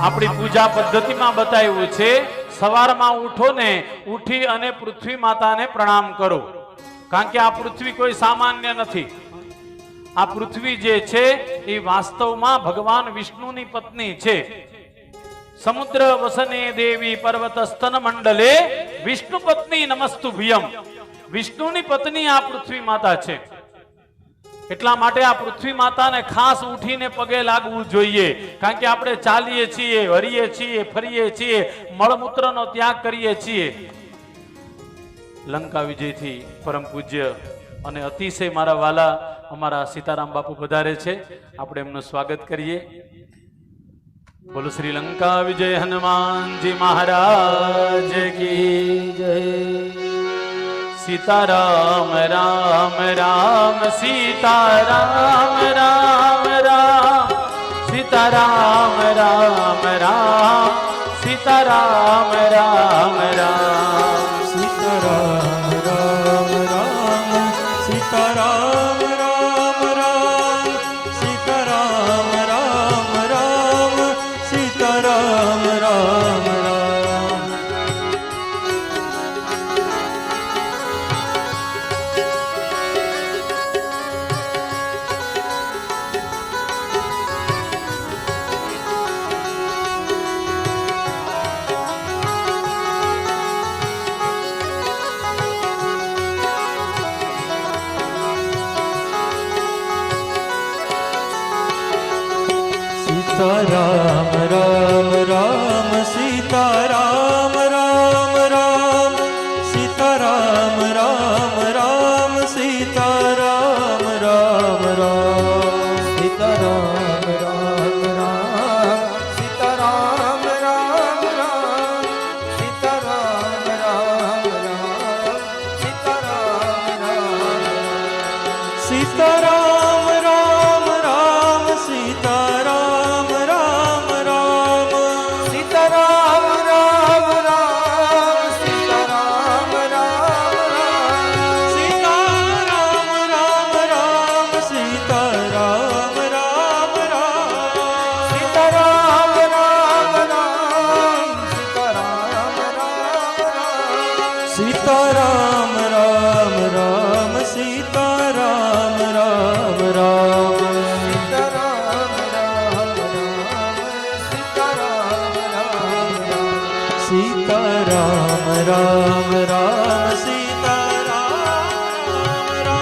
આપણી પૂજા પદ્ધતિમાં બતાવ્યું છે, સવારમાં ઉઠો ને, ઉઠી અને પૃથ્વી માતાને પ્રણામ કરો. કારણ કે આ પૃથ્વી કોઈ સામાન્ય નથી. આ પૃથ્વી જે છે એ વાસ્તવમાં ભગવાન વિષ્ણુની પત્ની છે. સમુદ્ર વસને દેવી પર્વત સ્તન મંડલે વિષ્ણુ પત્ની નમસ્તુભ્યમ. વિષ્ણુની પત્ની આ પૃથ્વી માતા છે. એટલા માટે આ પૃથ્વી માતાને ખાસ ઉઠીને પગે લાગવું જોઈએ. કારણ કે આપણે ચાલીએ છીએ, હરીએ છીએ, ફરીએ છીએ, મળમૂત્રનો ત્યાગ કરીએ છીએ. લંકા વિજયથી પરમ પૂજ્ય અને અતિશય મારા વાલા અમારા સીતારામ બાપુ પધારે છે. આપણે એમનું સ્વાગત કરીએ. બોલો શ્રી લંકા વિજય હનુમાનજી મહારાજ કી જય. સીતારામ રામ રામ સીતારામ રામ રામ સીતારામ રામ રામ સીતારામ રામ રામ સીતારામ રામ રામ સીતારામ રામ રામ સીતારામ રામ રામ સીતારામ રામ રામ. સીતારામ રામ રામ સીતારામ રામ રામ સીતારામ રામ રામ સીતારામ રામ રામ સીતારામ રામ રામ સીતારામ રામ રામ સીતારામ રામ રામ સીતારામ રામ સીતારામ રામ રામ સીતારામ રામ રામ સીતારામ રામ રામ સીતારામ રામ રામ સીતારામ રામ રામ સીતારામ રામ રામ સીતારામ રામ રામ સીતારામ રામ રામ સીતારામ રામ રામ સીતારામ રામ રામ સીતારામ રામ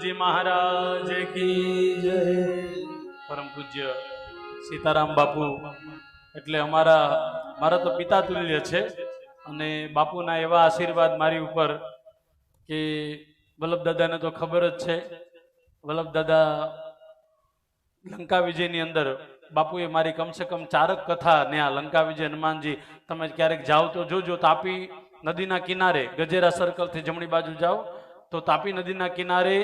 હનુમાનજી મહારાજ કી જય. પરમ પૂજ્ય સીતારામ બાપુ એટલે મારા તો પિતા તુલ્ય છે અને બાપુના એવા આશીર્વાદ મારી ઉપર કે વલ્લભ દાદાને તો ખબર જ છે. વલ્લભ દાદા લંકા વિજયની અંદર બાપુએ મારી કમસે કમ 4 કથા ત્યાં લંકા વિજય હનુમાનજી તમે ક્યારેક જાઓ તો જોજો. તાપી નદીના કિનારે ગજેરા સર્કલથી જમણી બાજુ જાઓ તો તાપી નદીના કિનારે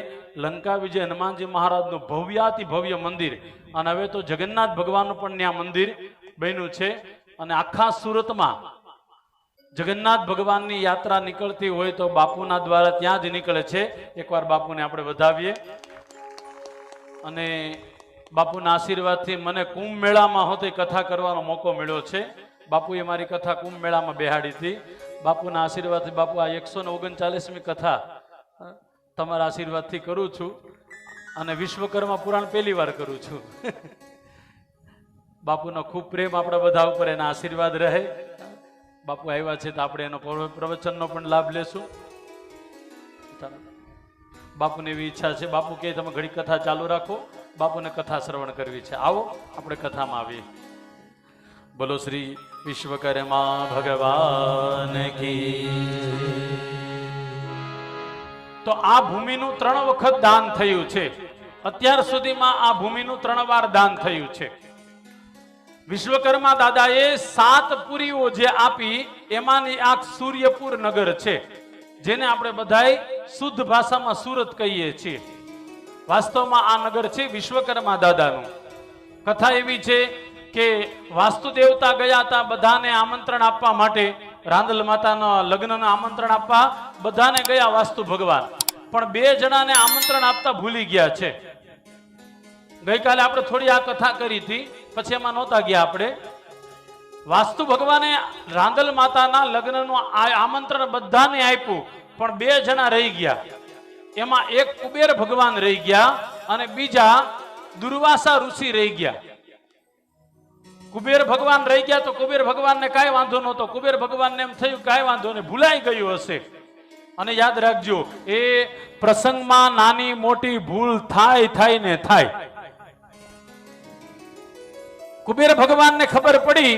લંકા વિજય હનુમાનજી મહારાજનું ભવ્યાતિ ભવ્ય મંદિર અને હવે તો જગન્નાથ ભગવાનનું પણ ત્યાં મંદિર બન્યું છે. અને આખા સુરતમાં જગન્નાથ ભગવાનની યાત્રા નીકળતી હોય તો બાપુના દ્વારા ત્યાં જ નીકળે છે. એકવાર બાપુને આપણે વધાવીએ. અને બાપુના આશીર્વાદથી મને કુંભ મેળામાં હોતે કથા કરવાનો મોકો મળ્યો છે. બાપુએ મારી કથા કુંભ મેળામાં બેહાડી હતી. બાપુના આશીર્વાદથી બાપુ આ 139મી કથા તમારા આશીર્વાદથી કરું છું અને વિશ્વકર્મા પુરાણ પહેલી વાર કરું છું. બાપુનો ખૂબ પ્રેમ આપણા બધા ઉપર, એના આશીર્વાદ રહે. બાપુ આવ્યા છે તો આપણે એનો પ્રવચનનો પણ લાભ લેશું. બાપુને એવી ઈચ્છા છે, બાપુ કે તમે ઘડી કથા ચાલુ રાખો, બાપુને કથા શ્રવણ કરવી છે. આવો આપણે કથામાં આવીએ. બોલો શ્રી વિશ્વકર્મા ભગવાન કી. તો આ ભૂમિનું 3 વખત દાન થયું છે. અત્યાર સુધીમાં આ ભૂમિનું 3 વાર દાન થયું છે. વિશ્વકર્મા દાદાએ 7 પુરીઓ જે આપી એમાંની આ સૂર્યપુર નગર છે, જેને આપણે બધાય શુદ્ધ ભાષામાં સુરત કહીએ છીએ. વાસ્તવમાં આ નગર છે વિશ્વકર્મા દાદાનું. કથા એવી છે કે વાસ્તુ દેવતા ગયા હતા બધાને આમંત્રણ આપવા માટે, રાંદલ માતાના લગ્નનું આમંત્રણ આપવા બધાને ગયા વાસ્તુ ભગવાન, પણ 2 જણાને આમંત્રણ આપતા ભૂલી ગયા છે. ગઈકાલે આપણે થોડી આ કથા કરી હતી, પછી એમાં નહોતા ગયા આપણે. વાસ્તુ ભગવાને રાંદલ માતાના લગ્નનું આમંત્રણ બધાને આપ્યું, પણ 2 જણા રહી ગયા. એમાં એક કુબેર ભગવાન રહી ગયા અને બીજા દુર્વાસા ઋષિ રહી ગયા. કુબેર ભગવાન રહી ગયા તો કુબેર ભગવાનને કાંઈ વાંધો નહોતો. કુબેર ભગવાનને એમ થયું કાંઈ વાંધો નહીં, ભૂલાઈ ગયું હશે. અને યાદ રાખજો, એ પ્રસંગમાં નાની મોટી ભૂલ થાય ને થાય. કુબેર ભગવાનને ખબર પડી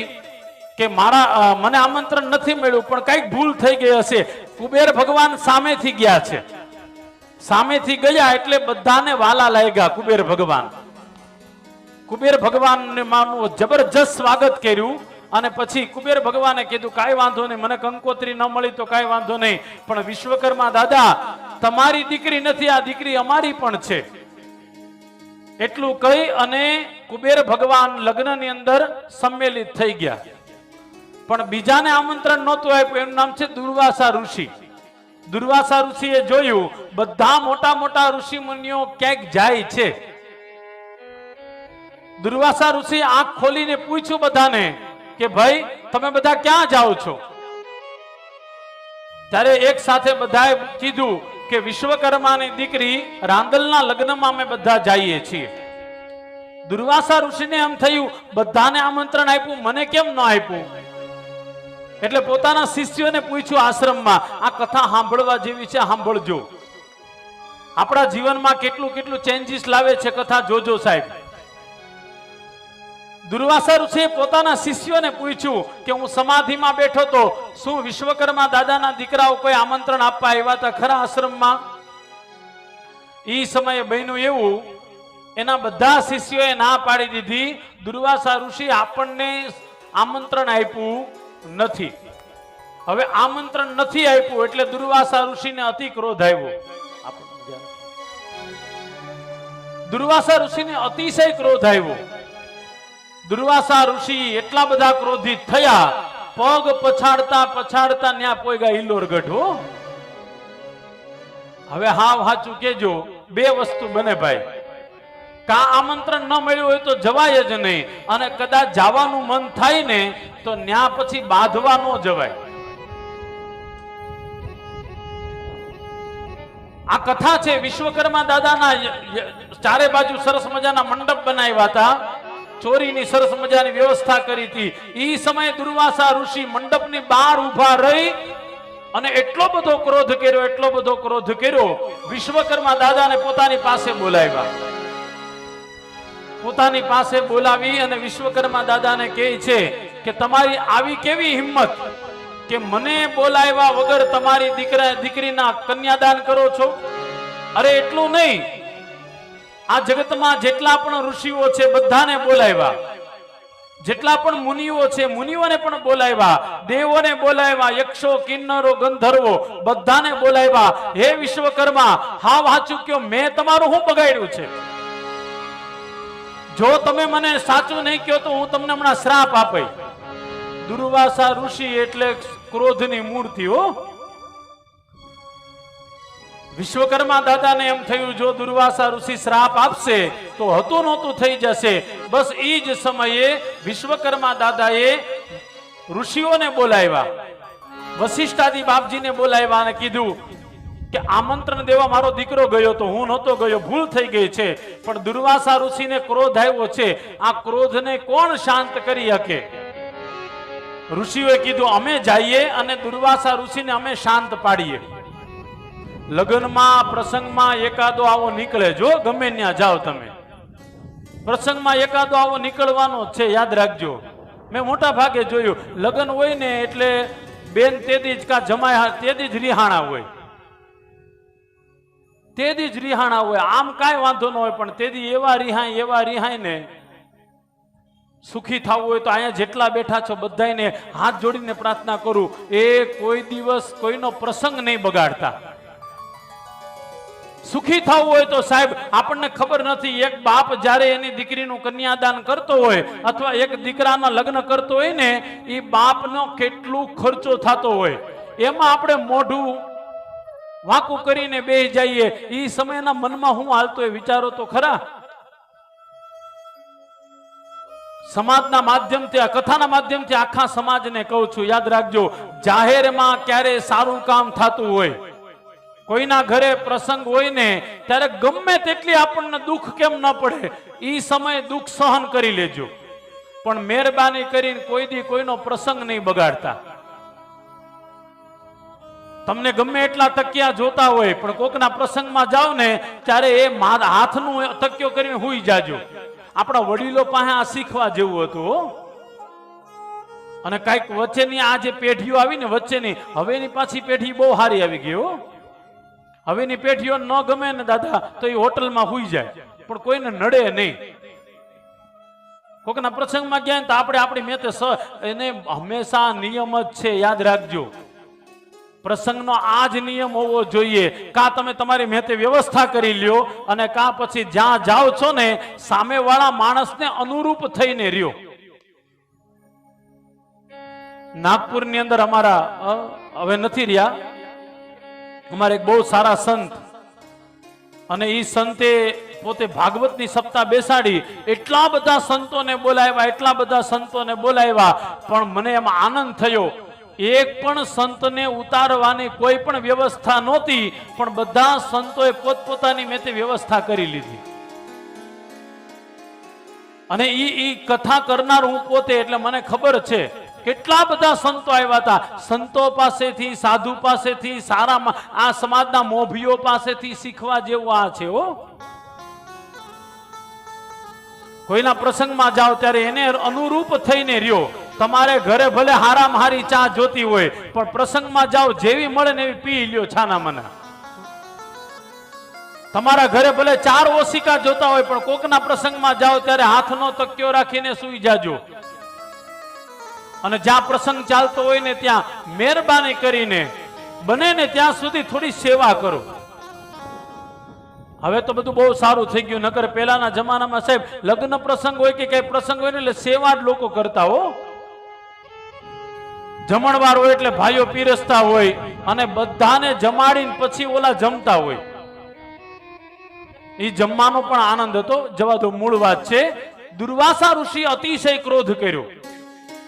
કે મને આમંત્રણ નથી મળ્યું, પણ કઈક ભૂલ થઈ ગઈ હશે. કુબેર ભગવાન સામેથી ગયા છે. સામેથી ગયા એટલે બધાને વાલા લાગ્યા કુબેર ભગવાન. કુબેર ભગવાનને માનું જબરજસ્ત સ્વાગત કર્યું અને પછી કુબેર ભગવાને કીધું કાંઈ વાંધો નહીં, મને કંકોત્રી ન મળી તો કાંઈ વાંધો નહીં, પણ વિશ્વકર્મા દાદા તમારી દીકરી નથી, આ દીકરી અમારી પણ છે. એટલું કહી અને કુબેર ભગવાન લગ્નની અંદર સંમેલિત થઈ ગયા. પણ બીજાને આમંત્રણ નહોતું આપ્યું. એનું નામ છે દુર્વાસા ઋષિ. દુર્વાસા ઋષિએ જોયું બધા મોટા મોટા ઋષિ મુનિઓ ક્યાંક જાય છે. દુર્વાસા ઋષિ આંખ ખોલીને પૂછ્યું બધાને કે ભાઈ તમે બધા ક્યાં જાઓ છો? ત્યારે એક સાથે બધાએ કીધું કે વિશ્વકર્માની દીકરી રાંદલના લગ્નમાં અમે બધા જઈએ છીએ. દુર્વાસા ઋષિને એમ થયું બધાને આમંત્રણ આપ્યું, મને કેમ ન આપ્યું? એટલે પોતાના શિષ્યોને પૂછ્યું આશ્રમમાં, આ કથા સાંભળવા જેવી છે, સાંભળજો. આપણા જીવનમાં કેટલું કેટલું ચેન્જીસ લાવે છે કથા, જોજો સાહેબ. દુર્વાસા ઋષિએ પોતાના શિષ્યોને પૂછ્યું કે હું સમાધિમાં બેઠો તો શું વિશ્વકર્મા દાદાના દીકરાઓ કોઈ આમંત્રણ આપવા આવ્યા હતા ખરા આશ્રમમાં? એ સમયે બન્યું એવું, એના બધા શિષ્યોએ ના પાડી દીધી. દુર્વાસા ઋષિ આપણને આમંત્રણ આપ્યું નથી. હવે આમંત્રણ નથી આપ્યું એટલે દુર્વાસા ઋષિને અતિ ક્રોધ આવ્યો. દુર્વાસા ઋષિને અતિશય ક્રોધ આવ્યો. દુર્વાસા ઋષિ એટલા બધા ક્રોધિત થયા, પગ પછાડતા પછાડતા ન્યા પોઈગા ઈલોરગઢ. હો, હવે હાવ હાચું કેજો, 2 વસ્તુ બને ભાઈ. કા આમંત્રણ ન મળ્યું હોય તો જવાય જ નહીં, અને કદાચ જવાનું મન થાય ને તો ન્યા પછી બાંધવા ન જવાય. આ કથા છે વિશ્વકર્મા દાદાના. ચારે બાજુ સરસ મજાના મંડપ બનાવ્યા હતા, ચોરીની સરસ મજાની વ્યવસ્થા કરી હતી. એ સમયે દુર્વાસા ઋષિ મંડપની બહાર ઉભા રહી અને એટલો બધો ક્રોધ કર્યો વિશ્વકર્મા દાદાને પોતાની પાસે બોલાવ્યા. પોતાની પાસે બોલાવી અને વિશ્વકર્મા દાદાને કહે છે કે તમારી આવી કેવી હિંમત કે મને બોલાવ્યા વગર તમારી દીકરીના કન્યાદાન કરો છો? અરે એટલું નહીં, આ જગતમાં જેટલા પણ ઋષિઓ છે બધાને બોલાવ્યા, જેટલા પણ મુનિઓ છે મુનિઓને પણ બોલાવ્યા, દેવોને બોલાવ્યા, યક્ષો, કિન્નરો, ગંધર્વો બધાને બોલાવ્યા. હે વિશ્વકર્મા, હા વાંચું કયો, મેં તમારું શું બગાડ્યું છે? જો તમે મને સાચું નહીં કહો તો હું તમને હમણાં શ્રાપ આપી. દુર્વાસા ઋષિ એટલે ક્રોધની મૂર્તિ હો. વિશ્વકર્મા દાદાને એમ થયું જો દુર્વાસા ઋષિ શ્રાપ આપશે તો હતું નહોતું થઈ જશે. બસ એ જ સમયે વિશ્વકર્મા દાદાએ ઋષિઓને બોલાવ્યા, વશિષ્ઠાદિ બાપજીને બોલાવ્યા અને કીધું કે આમંત્રણ દેવા મારો દીકરો ગયો તો હું નહોતો ગયો, ભૂલ થઈ ગઈ છે, પણ દુર્વાસા ઋષિને ક્રોધ આવ્યો છે, આ ક્રોધને કોણ શાંત કરી શકે? ઋષિઓએ કીધું અમે જઈએ અને દુર્વાસા ઋષિને અમે શાંત પાડીએ. લગ્નમાં પ્રસંગમાં એકાદો આવો નીકળે, જો ગમે ત્યાં જાઓ તમે, પ્રસંગમાં એકાદો આવો નીકળવાનો છે, યાદ રાખજો. મેં મોટા ભાગે જોયું, લગ્ન હોય ને એટલે બેન તેદી જ કા જમાય તેદી જ રિહાણા હોય, તેદી જ રિહાણા હોય. આમ કાંઈ વાંધો ન હોય, પણ તેદી એવા રિહાય ને સુખી થવું હોય તો અહીંયા જેટલા બેઠા છો બધાને હાથ જોડીને પ્રાર્થના કરું, એ કોઈ દિવસ કોઈનો પ્રસંગ નહીં બગાડતા. સુખી થવું હોય તો સાહેબ, આપણને ખબર નથી, એક બાપ જ્યારે એની દીકરીનું કન્યાદાન કરતો હોય અથવા એક દીકરાના લગ્ન કરતો હોય ને, એ બાપનો કેટલું ખર્ચો થતો હોય, એમાં આપણે મોઢું વાંકું કરીને બેસી જઈએ. એ સમયના મનમાં હું હાલતો હોય વિચારો તો ખરા. સમાજના માધ્યમથી, આ કથાના માધ્યમથી આખા સમાજને કહું છું, યાદ રાખજો, જાહેરમાં ક્યારે સારું કામ થતું હોય, કોઈના ઘરે પ્રસંગ હોય ને ત્યારે ગમે તેટલી આપણને દુઃખ કેમ ન પડે, એ સમયે દુઃખ સહન કરી લેજો, પણ મહેરબાની કરીને કોઈ દી કોઈનો પ્રસંગ નહીં બગાડતા. તમને ગમે એટલા તકિયા જોતા હોય પણ કોકના પ્રસંગમાં જાઓ ને ત્યારે એ હાથનું તકિયો કરીને હુઈ જાજો. આપણા વડીલો પાસે આ શીખવા જેવું હતું. અને કઈક વચ્ચેની આ જે પેઢીઓ આવી ને વચ્ચેની, હવેની પાછી પેઢી બહુ સારી આવી ગઈ. હવેની પેઢીઓ ન ગમે ને દાદા તો એ હોટલમાં હુઈ જાય, પણ કોઈને નડે નહીં. કોકના પ્રસંગમાં ગયા ને તો આપણે આપણી મેતે એને હંમેશા નિયમ જ છે, યાદ રાખજો. પ્રસંગનો આ જ નિયમ હોવો જોઈએ. કા તમે તમારી મેતે વ્યવસ્થા કરી લ્યો અને કા પછી જ્યાં જાઓ છો ને સામેવાળા માણસને અનુરૂપ થઈને રહ્યો. નાગપુરની અંદર અમારા હવે નથી રહ્યા, અમારે એક બહુ સારા સંત, અને એ સંતે પોતે ભાગવતની સપ્તાહ બેસાડી, એટલા બધા સંતોને બોલાવ્યા, પણ મને એમાં આનંદ થયો. એક પણ સંતને ઉતારવાની કોઈ પણ વ્યવસ્થા નહોતી, પણ બધા સંતોએ પોતપોતાની મેતે વ્યવસ્થા કરી લીધી. અને ઈ કથા કરનાર હું પોતે, એટલે મને ખબર છે કેટલા બધા સંતો આવ્યા હતા. સંતો પાસેથી, સાધુ પાસેથી, સારા આ સમાજના મોભીઓ પાસેથી શીખવા જેવું આ છે. કોઈના પ્રસંગમાં જાઓ ત્યારે એને અનુરૂપ થઈને રહ્યો. તમારે ઘરે ભલે હારામાં હારી ચા જોતી હોય, પણ પ્રસંગમાં જાઓ જેવી મળે ને એવી પી લ્યો છાના મના. તમારા ઘરે ભલે 4 ઓશિકા જોતા હોય, પણ કોકના પ્રસંગમાં જાઓ ત્યારે હાથનો તકિયો રાખીને સૂઈ જાજો. અને જ્યાં પ્રસંગ ચાલતો હોય ને ત્યાં મહેરબાની કરીને બને ને ત્યાં સુધી થોડી સેવા કરો. હવે તો બધું બહુ સારું થઈ ગયું, નકર પહેલાના જમાનામાં સાહેબ લગ્ન પ્રસંગ હોય કે કઈ પ્રસંગ હોય ને એટલે સેવા જ લોકો કરતા હો. જમણવાર હોય એટલે ભાઈઓ પીરસતા હોય અને બધાને જમાડીને પછી ઓલા જમતા હોય. એ જમવાનો પણ આનંદ હતો. જવા દો, મૂળ વાત છે, દુર્વાસા ઋષિ અતિશય ક્રોધ કર્યો.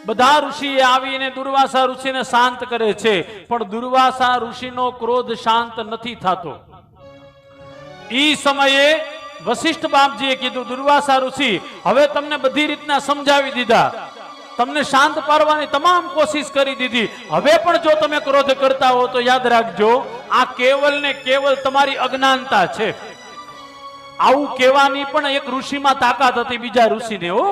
બધા ઋષિએ આવીને દુર્વાસા ઋષિને શાંત કરે છે, પણ દુર્વાસા ઋષિનો ક્રોધ શાંત નથી થતો. ઈ સમયે વશિષ્ઠ બાપજીએ કીધું, દુર્વાસા ઋષિ હવે તમને બધી રીતના સમજાવી દીધા, તમને શાંત પાડવાની તમામ કોશિશ કરી દીધી. હવે પણ જો તમે ક્રોધ કરતા હો તો યાદ રાખજો, આ કેવલ ને કેવલ તમારી અજ્ઞાનતા છે. આવું કહેવાની પણ એક ઋષિમાં તાકાત હતી, બીજા ઋષિને. હો,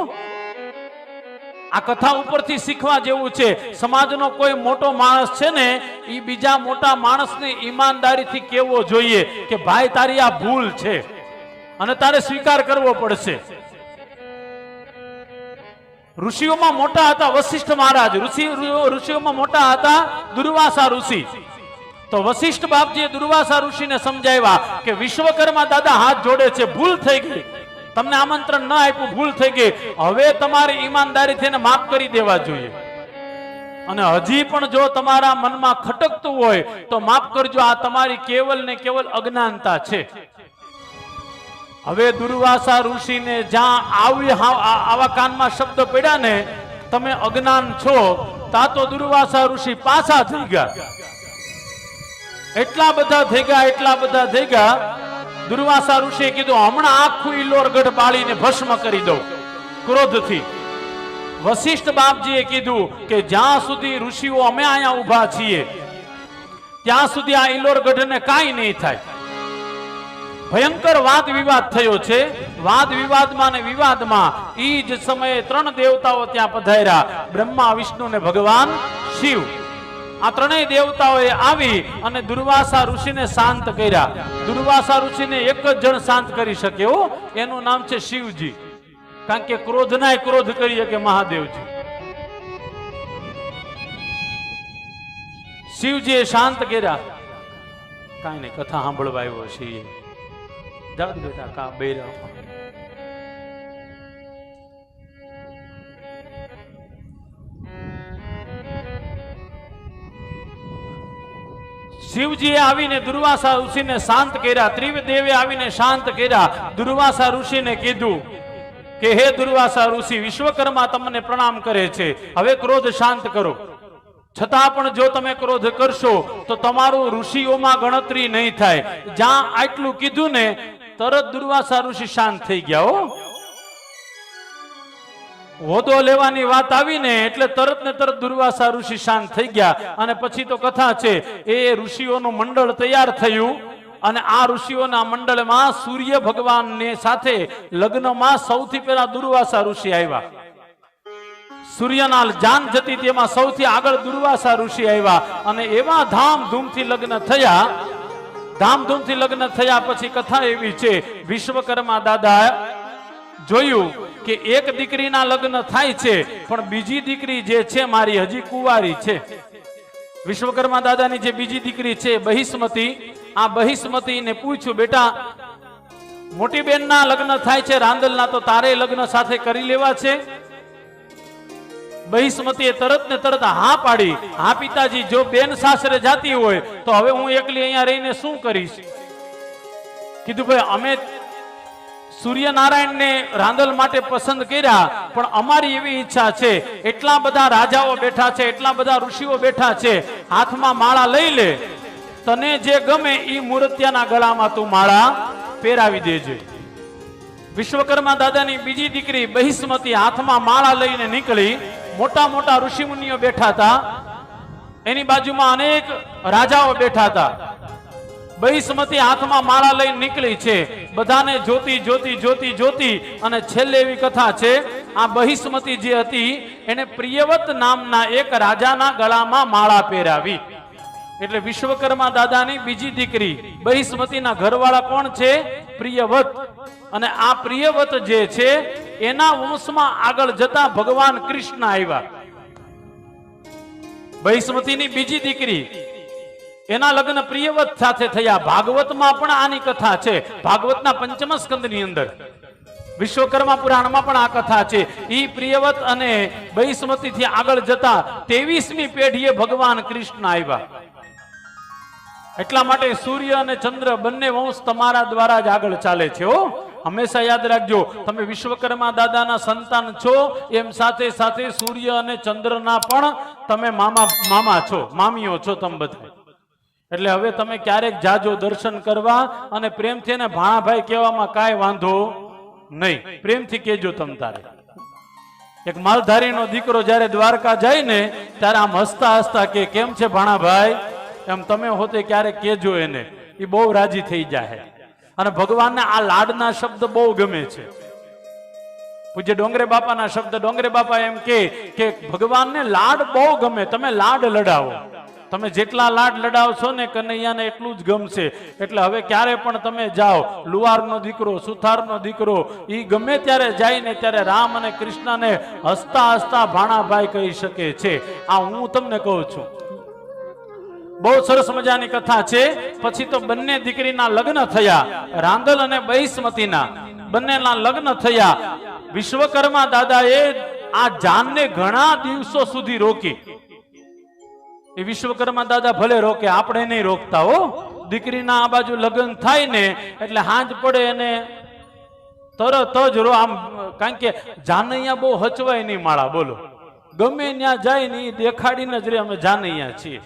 આ કથા ઉપરથી શીખવા જેવું છે. સમાજનો કોઈ મોટો માણસ છે ને, એ બીજા મોટા માણસને ઈમાનદારીથી કહેવો જોઈએ કે ભાઈ તારી આ ભૂલ છે અને તારે સ્વીકાર કરવો પડશે. ઋષિઓમાં મોટા હતા વશિષ્ઠ મહારાજ, ઋષિઓમાં મોટા હતા દુર્વાસા ઋષિ. તો વશિષ્ઠ બાપજીએ દુર્વાસા ઋષિને સમજાવ્યા કે વિશ્વકર્મા દાદા હાથ જોડે છે, ભૂલ થઈ ગઈ, તમને આમંત્રણ ન આપ્યું, ભૂલ થઈ ગઈ, હવે તમારે ઈમાનદારીથી એને માફ કરી દેવા જોઈએ. અને હજી પણ જો તમારા મનમાં ખટકતું હોય તો માફ કરજો, આ તમારી કેવલ ને કેવલ અજ્ઞાનતા છે. હવે દુર્વાસા ઋષિને જ્યાં આવા કાનમાં શબ્દ પડ્યા ને, તમે અજ્ઞાન છો, તા તો દુર્વાસા ઋષિ પાછા થઈ ગયા. એટલા બધા થઈ ગયા. દુર્વાસા ઋષિએ કીધું હમણાં આખું ઇલોરગઢ બાળીને ભસ્મ કરી દઉં ક્રોધથી. વશિષ્ઠ બાપજીએ કીધું કે જ્યાં સુધી ઋષિઓ અમે અહીંયા ઊભા છીએ ત્યાં સુધી આ ઇલોરગઢને કાંઈ નહીં થાય. ભયંકર વાદ વિવાદ થયો છે. વાદ વિવાદમાં ને વિવાદમાં ઈ જ સમયે 3 દેવતાઓ ત્યાં પધાર્યા, બ્રહ્મા, વિષ્ણુ ને ભગવાન શિવ. આ ત્રણેય દેવતાઓએ આવી અને દુર્વાસા ઋષિને શાંત કર્યા. દુર્વાસા ઋષિને એક જ જણ શાંત કરી શકે, એનું નામ છે શિવજી. કારણ કે ક્રોધનાય ક્રોધ કરી શકે મહાદેવજી. શિવજીએ શાંત કર્યા. કાંઈ નહીં, કથા સાંભળવા આવ્યો છે. જાઓ બેટા, કા બેરા. શિવજીએ આવીને દુર્વાસા ઋષિને શાંત કર્યા. ત્રિદેવે આવીને શાંત કર્યા. દુર્વાસા ઋષિને કીધું કે હે દુર્વાસા ઋષિ, વિશ્વકર્મા તમને પ્રણામ કરે છે, હવે ક્રોધ શાંત કરો. છતાં પણ જો તમે ક્રોધ કરશો તો તમારું ઋષિઓમાં ગણતરી નહીં થાય. જ્યાં આટલું કીધું ને, તરત દુર્વાસા ઋષિ શાંત થઈ ગયા. હોદો લેવાની વાત આવી ને એટલે તરત ને તરત દુર્વાસા ઋષિ શાંત થઈ ગયા. અને પછી તો કથા છે, એ ઋષિઓનું મંડળ તૈયાર થયું અને આ ઋષિઓના મંડળમાં સૂર્ય ભગવાનને સાથે લગ્નમાં સૌથી પહેલા દુર્વાસા ઋષિ આવ્યા. સૂર્યના જાન જતી તેમાં સૌથી આગળ દુર્વાસા ઋષિ આવ્યા અને એવા ધામધૂમથી લગ્ન થયા. ધામધૂમથી લગ્ન થયા પછી કથા એવી છે, વિશ્વકર્મા દાદા જોયું કે એક દીકરીના લગ્ન થાય છે પણ બીજી દીકરી જે છે મારી હજી કુંવારી છે. વિશ્વકર્મા દાદાની જે બીજી દીકરી છે બહિષ્મતી, આ બહિષ્મતીને પૂછ્યું, બેટા મોટી બેનના લગ્ન થાય છે રાંદલના, તો તારે લગ્ન સાથે કરી લેવા છે? બહિષ્મતીએ તરત ને તરત હા પાડી. હા પિતાજી, જો બેન સાસરે જાતી હોય તો હવે હું એકલી અહીંયા રહીને શું કરીશ? કીધું ભાઈ, અમે સૂર્યનારાયણને રાંદલ માટે પસંદ કર્યા, પણ અમારી એવી ઈચ્છા છે, એટલા બધા રાજાઓ બેઠા છે, એટલા બધા ઋષિઓ બેઠા છે, હાથમાં માળા લઈ લે, તને જે ગમે એ મૂર્તિયાના ગળામાં તું માળા પહેરાવી દેજે. વિશ્વકર્મા દાદાની બીજી દીકરી બહિષ્મતી હાથમાં માળા લઈને નીકળી. મોટા મોટા ઋષિમુનિઓ બેઠા હતા, એની બાજુમાં અનેક રાજાઓ બેઠા હતા. બહિષ્મતી હાથમાં માળા લઈને નીકળી છે. બધાને જોતી જોતી જોતી જોતી અને છેલ્લે એવી કથા છે, આ બહિષ્મતી જે હતી એને પ્રિયવત નામના એક રાજાના ગળામાં માળા પહેરાવી. એટલે વિશ્વકર્મા દાદાની બીજી દીકરી બહિષ્મતીના ઘરવાળા કોણ છે? પ્રિયવત. અને આ પ્રિયવત જે છે એના વંશમાં આગળ જતા ભગવાન કૃષ્ણ આવ્યા. બહિષ્મતીની બીજી દીકરી, એના લગ્ન પ્રિયવત સાથે થયા. ભાગવતમાં પણ આની કથા છે, ભાગવતના 5મ સ્કંદની અંદર, વિશ્વકર્મા પુરાણમાં પણ આ કથા છે. ઈ પ્રિયવત અને બહિષ્મતીથી આગળ જતા 23મી પેઢીએ ભગવાન કૃષ્ણ આવ્યા. એટલા માટે સૂર્ય અને ચંદ્ર બંને વંશ તમારા દ્વારા જ આગળ ચાલે છે. હંમેશા યાદ રાખજો, તમે વિશ્વકર્મા દાદાના સંતાન છો, એમ સાથે સાથે સૂર્ય અને ચંદ્રના પણ તમે મામા છો, મામીઓ છો તમે બધા. એટલે હવે તમે ક્યારેક જાજો દર્શન કરવા અને પ્રેમથી એને ભાણાભાઈ કહેવામાં કાંઈ વાંધો નહીં, પ્રેમથી કહેજો તમ તારે. એક માલધારીનો દીકરો જ્યારે દ્વારકા જાય ને ત્યારે આમ હસતા હસતા કે કેમ છે ભાણાભાઈ, એમ તમે હોતે ક્યારેક કેજો એને, એ બહુ રાજી થઈ જાય. અને ભગવાનને આ લાડના શબ્દ બહુ ગમે છે. પૂજ્ય ડોંગરે બાપાના શબ્દ, ડોંગરે બાપા એમ કે ભગવાનને લાડ બહુ ગમે, તમે લાડ લડાવો. તમે જેટલા લાડ લડાવશો ને કનૈયાને એટલું જ ગમશે. એટલે હવે ક્યારે પણ તમે જાઓ, લુવારનો દીકરો, સુથારનો દીકરો, એ ગમે ત્યારે જાય ને ત્યારે રામ અને કૃષ્ણને હસતા હસતા ભાણાભાઈ કહી શકે છે. આ હું તમને કહું છું. બહુ સરસ મજાની કથા છે. પછી તો બંને દીકરીના લગ્ન થયા, રાંદલ અને બહિષ્મતીના બંનેના લગ્ન થયા. વિશ્વકર્મા દાદાએ આ જાનને ઘણા દિવસો સુધી રોકી. એ વિશ્વકર્મા દાદા ભલે રોકે, આપણે નહીં રોકતા હો. દીકરીના આ બાજુ લગ્ન થાય ને એટલે હાંજ પડે એને તરત જ આમ, કારણ કે જાનૈયા બહુ હચવાય નહીં માળા, બોલો ગમે ત્યાં જાય ને દેખાડીને જ રે અમે જાનૈયા છીએ.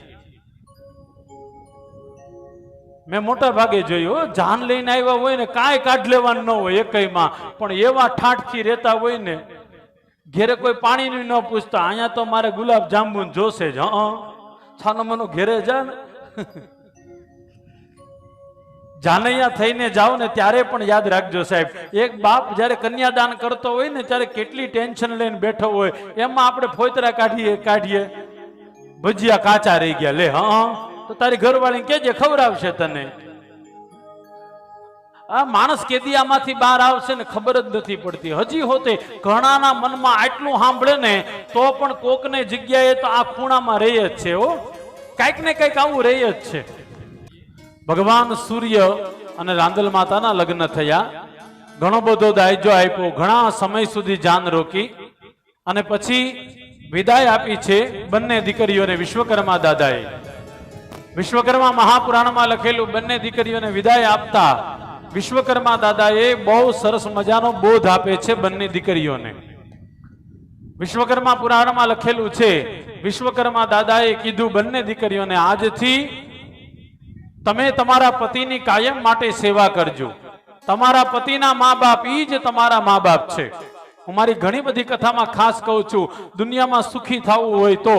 મેં મોટા ભાગે જોયું, જાન લઈને આવ્યા હોય ને કાંઈ કાઢ લેવાનું ન હોય એકઈમાં, પણ એવા ઠાઠથી રહેતા હોય ને, ઘેરે કોઈ પાણીનું ન પૂછતા, અહીંયા તો મારે ગુલાબ જાંબુ જોશે જ. છાનો મનો ઘેરે જા ને જાનૈયા થઈને જાઓ ને ત્યારે પણ યાદ રાખજો સાહેબ, એક બાપ જ્યારે કન્યાદાન કરતો હોય ને ત્યારે કેટલી ટેન્શન લઈને બેઠો હોય. એમાં આપણે ફોતરા કાઢીએ ભજીયા કાચા રહી ગયા, લે તો તારી ઘરવાળી કેજે ખવડાવશે તને. આ માણસ કેદી આમાંથી બહાર આવશે ને ખબર જ નથી પડતી. હજી હોતે ઘણાના મનમાં આટલું સાંભળે ને તો પણ કોકને જગ્યાએ તો આ ખૂણામાં રહી જ છે. કાંઈક ને કંઈક આવું રહી જ છે. ભગવાન સૂર્ય અને રાંદલ માતાના લગ્ન થયા. ઘણો બધો દાયજો આપ્યો, ઘણા સમય સુધી જાન રોકી અને પછી વિદાય આપી છે બંને દીકરીઓને વિશ્વકર્મા દાદાએ. વિશ્વકર્મા મહાપુરાણમાં લખેલું, બંને દીકરીઓને વિદાય આપતા વિશ્વકર્મા દાદાએ બહુ સરસ મજાનો બોધ આપે છે બંને દીકરીઓને. વિશ્વકર્મા પુરાણમાં લખેલું છે, વિશ્વકર્મા દાદાએ કીધું બંને દીકરીઓને, આજથી તમે તમારા પતિની કાયમ માટે સેવા કરજો. તમારા પતિના મા બાપ ઈ જ તમારા મા બાપ છે. હું મારી ઘણી બધી કથામાં ખાસ કહું છું, દુનિયામાં સુખી થવું હોય તો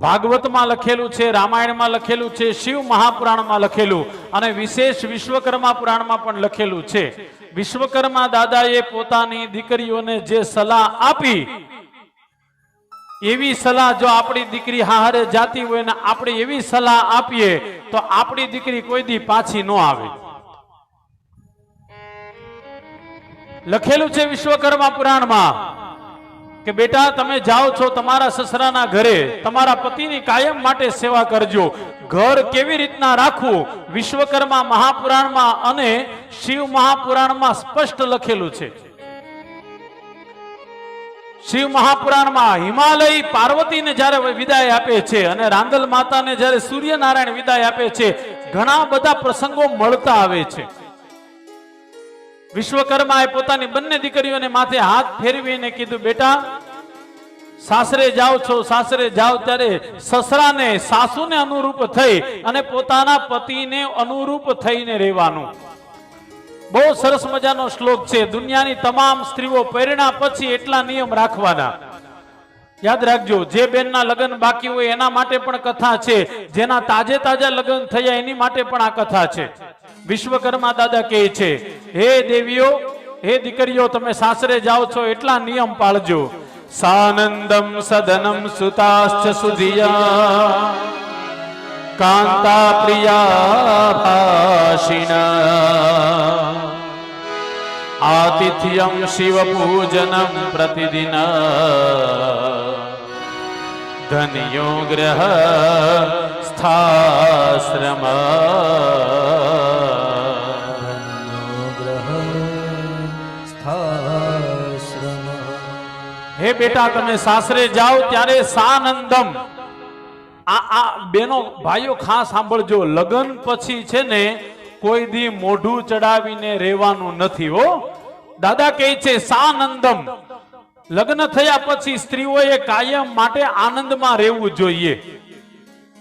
ભાગવતમાં લખેલું છે, રામાયણમાં લખેલું છે, શિવ મહાપુરાણમાં લખેલું અને વિશેષ વિશ્વકર્મા પુરાણમાં પણ લખેલું છે. વિશ્વકર્મા દાદાએ પોતાની દીકરીઓને જે સલાહ આપી, એવી સલાહ જો આપણી દીકરી હારે જાતી હોય ને આપણે એવી સલાહ આપીએ તો આપણી દીકરી કોઈ દી પાછી ન આવે. લખેલું છે વિશ્વકર્મા પુરાણમાં કે બેટા તમે જાઓ છો તમારા સસરાના ઘરે, તમારા પતિની કાયમ માટે સેવા કરજો. ઘર કેવી રીતના રાખવું વિશ્વકર્મા મહાપુરાણમાં અને શિવ મહાપુરાણમાં સ્પષ્ટ લખેલું છે. શિવ મહાપુરાણમાં હિમાલય પાર્વતીને જ્યારે વિદાય આપે છે અને રાંદલ માતાને જ્યારે સૂર્યનારાયણ વિદાય આપે છે, ઘણા બધા પ્રસંગો મળતા આવે છે. વિશ્વકર્માએ પોતાની બંને દીકરીઓને માથે હાથ ફેરવીને કીધું, બેટા સાસરે જાઓ છો, સાસરે જાઓ ત્યારે સસરાને સાસુને અનુરૂપ થઈ અને પોતાના પતિને અનુરૂપ થઈને રહેવાનું. બહુ સરસ મજાનો શ્લોક છે. દુનિયાની તમામ સ્ત્રીઓ પરિણા પછી એટલા નિયમ રાખવાના. યાદ રાખજો, જે બેનના લગ્ન બાકી હોય એના માટે પણ કથા છે, જેના તાજે તાજા લગ્ન થયા એની માટે પણ આ કથા છે. વિશ્વકર્મા દાદા કહે છે, હે દેવીઓ, હે દીકરીઓ, તમે સાસરે જાઓ છો એટલા નિયમ પાળજો. સાનંદમ સદનમ સુતાશ્ચ સુધિયા કાંતા પ્રિયા ભાષિણા આતિથ્યમ શિવ પૂજનમ પ્રતિદિન ધન્યો ગ્રહ સ્થાશ્રમ. હે બેટા તમે સાસરે જાઓ ત્યારે સાનંદમ. આ બેનો ભાઈઓ ખાસ સાંભળજો, લગ્ન પછી છે ને કોઈ દી મોઢું ચડાવીને રહેવાનું નથી હો. દાદા કહે છે સાનંદમ, લગ્ન થયા પછી સ્ત્રીઓએ કાયમ માટે આનંદમાં રહેવું જોઈએ.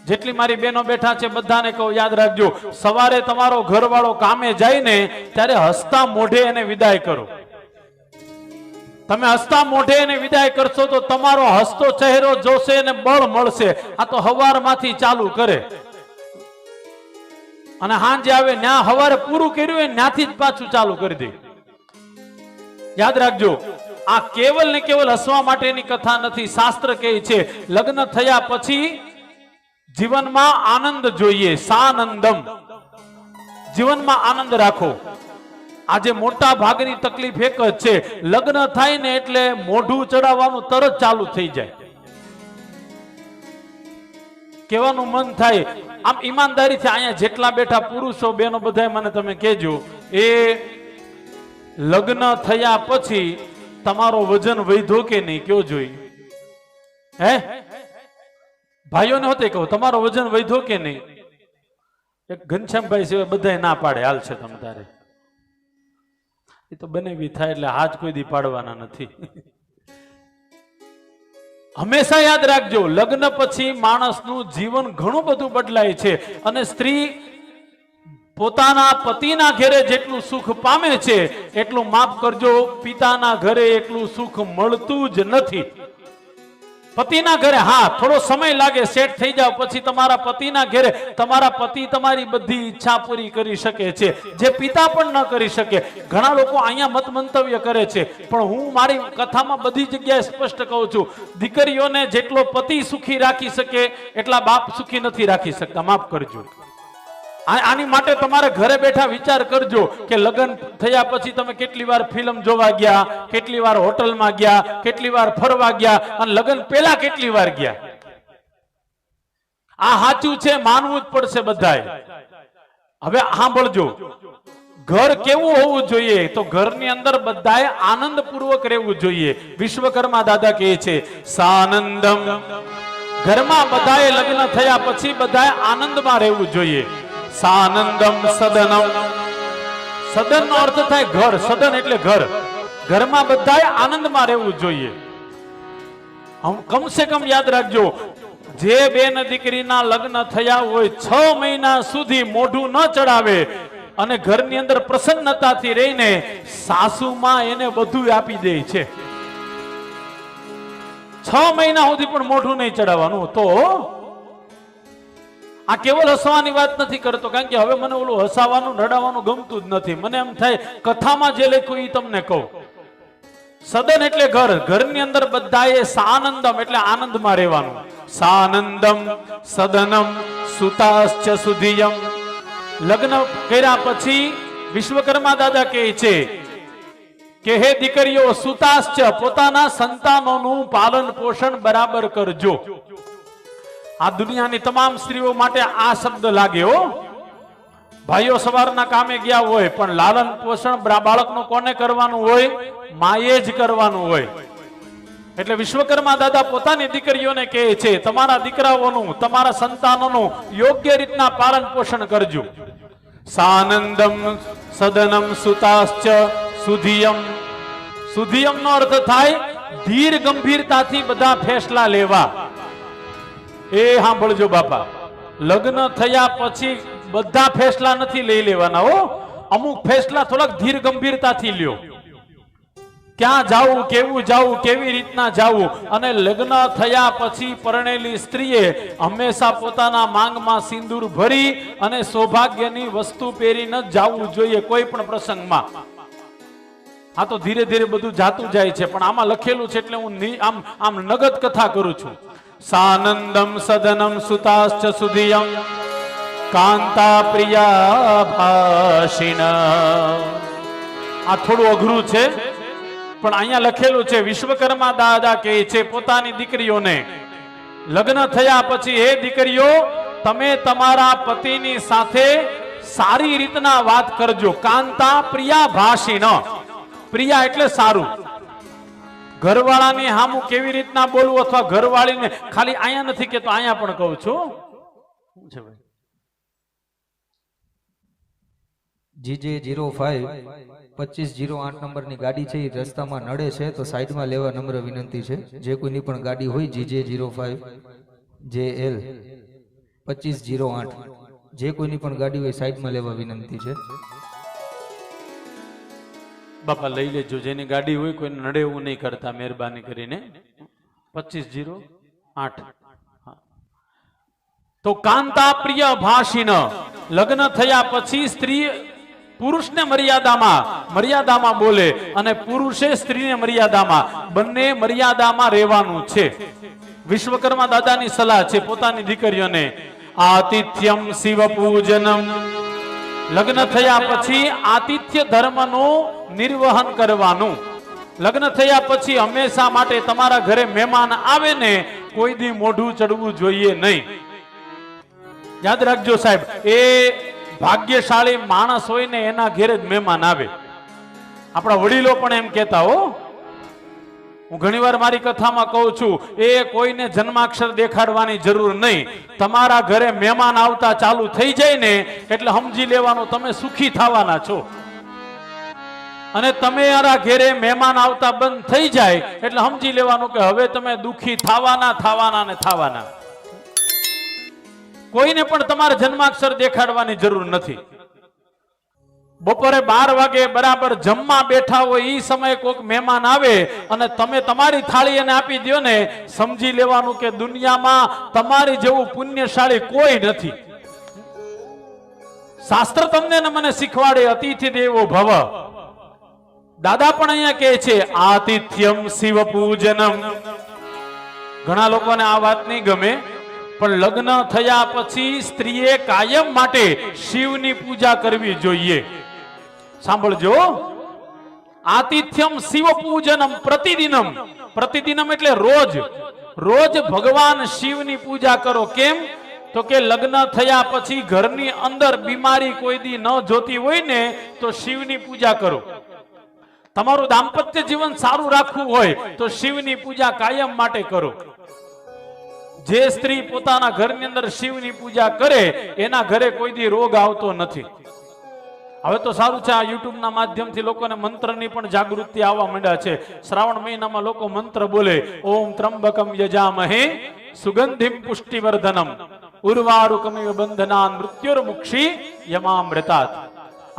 જેટલી મારી બહેનો બેઠા છે બધાને કહું, યાદ રાખજો, સવારે તમારો ઘરવાળો કામે જાય ને ત્યારે હસતા મોઢે એને વિદાય કરો. તમે હસતા મોઢે એને વિદાય કરશો તો તમારો હસતો ચહેરો જોશે અને બળ મળશે. આ તો હવારમાંથી ચાલુ કરે અને સાંજે આવે ન્યા હવારે પૂરું કર્યું હોય ત્યાંથી જ પાછું ચાલુ કરી દે. યાદ રાખજો, આ કેવલ ને કેવલ હસવા માટેની કથા નથી. શાસ્ત્ર કહે છે લગ્ન થયા પછી જીવનમાં આનંદ જોઈએ. સાનંદમ, જીવનમાં આનંદ રાખો. આજે મોટા ભાગની તકલીફ એક જ છે, લગ્ન થાય ને એટલે મોઢું ચડાવવાનું તરત ચાલુ થઈ જાય. કહેવાનું મન થાય. આમ ઈમાનદારીથી અહીંયા જેટલા બેઠા પુરુષો બહેનો બધા મને તમે કહેજો, એ લગ્ન થયા પછી તમારો વજન વધ્યો કે નહીં? કયો જોઈ? હે ભાઈઓને હોતે કહો, તમારો વજન વધ્યો કે નહીં? એક ઘનશ્યામભાઈ સિવાય બધા ના પાડે. હાલ છે તમ તારે એ તો બનેવી થાય એટલે હાથ કોઈ દી પાડવાના નથી. હંમેશા યાદ રાખજો, લગ્ન પછી માણસનું જીવન ઘણું બધું બદલાય છે. અને સ્ત્રી પોતાના પતિના ઘરે જેટલું સુખ પામે છે એટલું માફ કરજો પિતાના ઘરે એટલું સુખ મળતું જ નથી. પતિના ઘરે હા થોડો સમય લાગે, સેટ થઈ જાવ, પછી તમારા પતિના ઘરે તમારા પતિ તમારી બધી ઈચ્છા પૂરી કરી શકે છે, જે પિતા પણ ન કરી શકે. ઘણા લોકો અહીંયા મત મંતવ્ય કરે છે, પણ હું મારી કથામાં બધી જગ્યાએ સ્પષ્ટ કહું છું, દીકરીઓને જેટલો પતિ સુખી રાખી શકે એટલા બાપ સુખી નથી રાખી શકતા. માફ કરજો. આની માટે તમારે ઘરે બેઠા વિચાર કરજો કે લગ્ન થયા પછી તમે કેટલી વાર ફિલ્મ જોવા ગયા, કેટલી વાર હોટલમાં ગયા, કેટલી વાર ફરવા ગયા, અને લગ્ન પહેલા કેટલી વાર ગયા. આ સાચું છે, માનવું જ પડશે બધાએ. હવે સાંભળજો, ઘર કેવું હોવું જોઈએ? તો ઘરની અંદર બધાએ આનંદપૂર્વક રહેવું જોઈએ. વિશ્વકર્મા દાદા કહે છે સાનંદમ. ઘરમાં બધાએ લગ્ન થયા પછી બધાએ આનંદમાં રહેવું જોઈએ. સાનંદમ સદનમ. સદન નો અર્થ થાય ઘર. સદન એટલે ઘર. ઘરમાં બધાએ આનંદમાં રહેવું જોઈએ. કમસે કમ યાદ રાખજો, જે બેન દીકરીના લગ્ન થયા હોય 6 મહિના સુધી મોઢું ન ચડાવે અને ઘરની અંદર પ્રસન્નતાથી રહીને સાસુમાં એને બધું આપી દે છે. 6 મહિના સુધી પણ મોઢું નહીં ચડાવવાનું. તો આ કેવલ હસવાની વાત નથી કરતો, કારણ કે હવે મને ઓલું હસાવાનું રડાવાનું ગમતું જ નથી. મને એમ થાય કથામાં જે લખ્યું એ તમને કહું. સદન એટલે ઘર. ઘરની અંદર બધાએ સાનંદમ એટલે આનંદમાં રહેવાનું. સાનંદમ સદનમ સુતાશ્ચ સુધિયમ. લગ્ન કર્યા પછી વિશ્વકર્મા દાદા કહે છે કે હે દીકરીઓ, સુતાશ્ચ પોતાના સંતાનોનું પાલન પોષણ બરાબર કરજો. આ દુનિયાની તમામ સ્ત્રીઓ માટે આ શબ્દ લાગે હો. ભાઈઓ સવારના કામે ગયા હોય પણ લાલન પોષણ બાળકનું કોને કરવાનું હોય? માએ જ કરવાનું હોય. એટલે વિશ્વકર્મા દાદા પોતાની દીકરીઓને કહે છે તમારા દીકરાઓનું, તમારા સંતાનોનું યોગ્ય રીતના પાલન પોષણ કરજો. સાનંદમ સદનમ સુતાશ્ચ સુધિયમ. સુધિયમ નો અર્થ થાય ધીર ગંભીરતાથી બધા ફેસલા લેવા. એ સાંભળજો બાપા, લગ્ન થયા પછી બધા ફેસલા નથી લઈ લેવાના હો. અમુક ફેસલા થોડાક ધીર ગંભીરતાથી લ્યો. ક્યાં જાવું, કેવું જાવું, કેવી રીતના જાવું. અને લગ્ન થયા પછી પરણેલી સ્ત્રીએ હંમેશા પોતાના માંગમાં સિંદૂર ભરી અને સૌભાગ્યની વસ્તુ પહેરીને જ જાવું જોઈએ કોઈ પણ પ્રસંગમાં. આ તો ધીરે ધીરે બધું જાતું જાય છે, પણ આમાં લખેલું છે એટલે હું આમ નગદ કથા કરું છું. સાનંદમ સદનમ સુતાશ્ચ સુધિયમ કાંતા પ્રિયા ભાષિણ. આ થોડું અઘરું છે, પણ અહીંયા લખેલું છે. વિશ્વકર્મા દાદા કહે છે પોતાની દીકરીઓને, લગ્ન થયા પછી હે દીકરીઓ, તમે તમારા પતિની સાથે સારી રીતના વાત કરજો. કાંતા પ્રિયા ભાષિણ. પ્રિયા એટલે સારું. ઘરવાળાની હામું કેવી રીતના બોલવું, અથવા ઘરવાળીને ખાલી અહીંયા નથી કેતો, અહીંયા પણ કહું છું. શું છે ભાઈ? GJ05 2508 નંબરની ગાડી છે, એ રસ્તામાં નડે છે તો સાઈડમાં લેવા નમ્ર વિનંતી છે. જે કોઈની પણ ગાડી હોય GJ05 JL 2508, જે કોઈની પણ ગાડી હોય સાઈડમાં લેવા વિનંતી છે. બાપા લઈ લેજો, જેની ગાડી હોય કોઈને નડે એવું નહીં કરતા, મહેરબાની કરીને. 2508. તો કાંતા પ્રિય ભાષિન, લગ્ન થયા પછી સ્ત્રી પુરુષને મર્યાદામાં બોલે અને પુરુષે સ્ત્રીને મર્યાદામાં, બંને મર્યાદામાં રહેવાનું છે. વિશ્વકર્મા દાદાની સલાહ છે પોતાની દીકરીઓને, આતિથ્યમ શિવ પૂજનમ, લગ્ન થયા પછી આતિથ્ય ધર્મનું નિર્વહન કરવાનું. લગ્ન થયા પછી હંમેશા માટે તમારા ઘરે મહેમાન આવે ને કોઈ દી મોઢું ચડવું જોઈએ નહીં. યાદ રાખજો સાહેબ, એ ભાગ્યશાળી માણસ હોય ને એના ઘેરે જ મહેમાન આવે. આપણા વડીલો પણ એમ કહેતા હો, હું ઘણીવાર મારી કથામાં કહું છું, એ કોઈને જન્માક્ષર દેખાડવાની જરૂર નહીં. તમારા ઘરે મહેમાન આવતા ચાલુ થઈ જાય ને એટલે સમજી લેવાનું તમે સુખી થવાના છો. અને તમારા ઘરે મહેમાન આવતા બંધ થઈ જાય એટલે સમજી લેવાનું કે હવે તમે દુખી થવાના. કોઈને પણ તમારે જન્માક્ષર દેખાડવાની જરૂર નથી. બપોરે 12 વાગે બરાબર જમવા બેઠા હોય એ સમયે કોઈક મહેમાન આવે અને તમે તમારી થાળી એને આપી દો ને, સમજી લેવાનું કે દુનિયામાં તમારી જેવું પુણ્યશાળી કોઈ નથી. શાસ્ત્ર તમને ને મને શીખવાડે, અતિથિ દેવો ભવ. દાદા પણ અહીંયા કહે છે આતિથ્યમ શિવ પૂજનમ. ઘણા લોકોને આ વાત નહીં ગમે, પણ લગ્ન થયા પછી સ્ત્રીએ કાયમ માટે શિવની પૂજા કરવી જોઈએ. સાંભળજો, આતિથ્યમ શિવ પૂજનમ પ્રતિદિનમ. પ્રતિદિનમ એટલે રોજ ભગવાન શિવની પૂજા કરો. કેમ? તો કે લગ્ન થયા પછી ઘરની અંદર બીમારી કોઈ દી ન જોતી હોય ને તો શિવની પૂજા કરો. તમારું દાંપત્ય જીવન સારું રાખવું હોય તો શિવની પૂજા કાયમ માટે કરો. જે સ્ત્રી પોતાના ઘરની અંદર શિવની પૂજા કરે એના ઘરે કોઈ દી રોગ આવતો નથી. હવે તો સારું છે, આ યુટ્યુબ ના માધ્યમથી લોકોને મંત્રની પણ જાગૃતિ આવવા માંડ્યા છે. શ્રાવણ મહિનામાં લોકો મંત્ર બોલે, ઓમ ત્રંબકમ યજામહે સુગંધિમ પુષ્ટિવર્ધનમ ઉર્વારુકમિવ બંધનાન મૃત્યુર્મુક્ષી યમામૃતાત.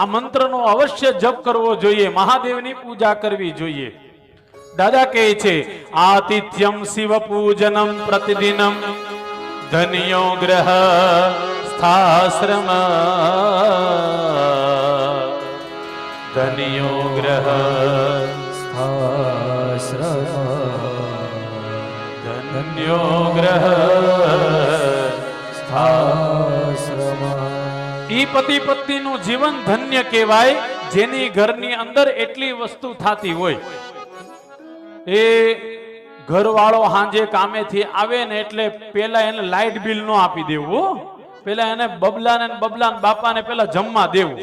આ મંત્રનો અવશ્ય જપ કરવો જોઈએ, મહાદેવની પૂજા કરવી જોઈએ. દાદા કહે છે આતિથ્યમ શિવ પૂજનમ પ્રતિદિનમ ધન્યો ગ્રહ સ્થાશ્રમ ધન્યો ગ્રહ ધન્યો ગ્રહ સ્થાશ્રમ. ઈ પતિ પત્નીનું જીવન ધન્ય કહેવાય જેની ઘરની અંદર એટલી વસ્તુ થતી હોય. એ ઘરવાળો સાંજે કામેથી આવે ને એટલે પેલા એને લાઇટ બિલ નો આપી દેવું, પેલા એને બબલાને બાપાને પેલા જમવા દેવું,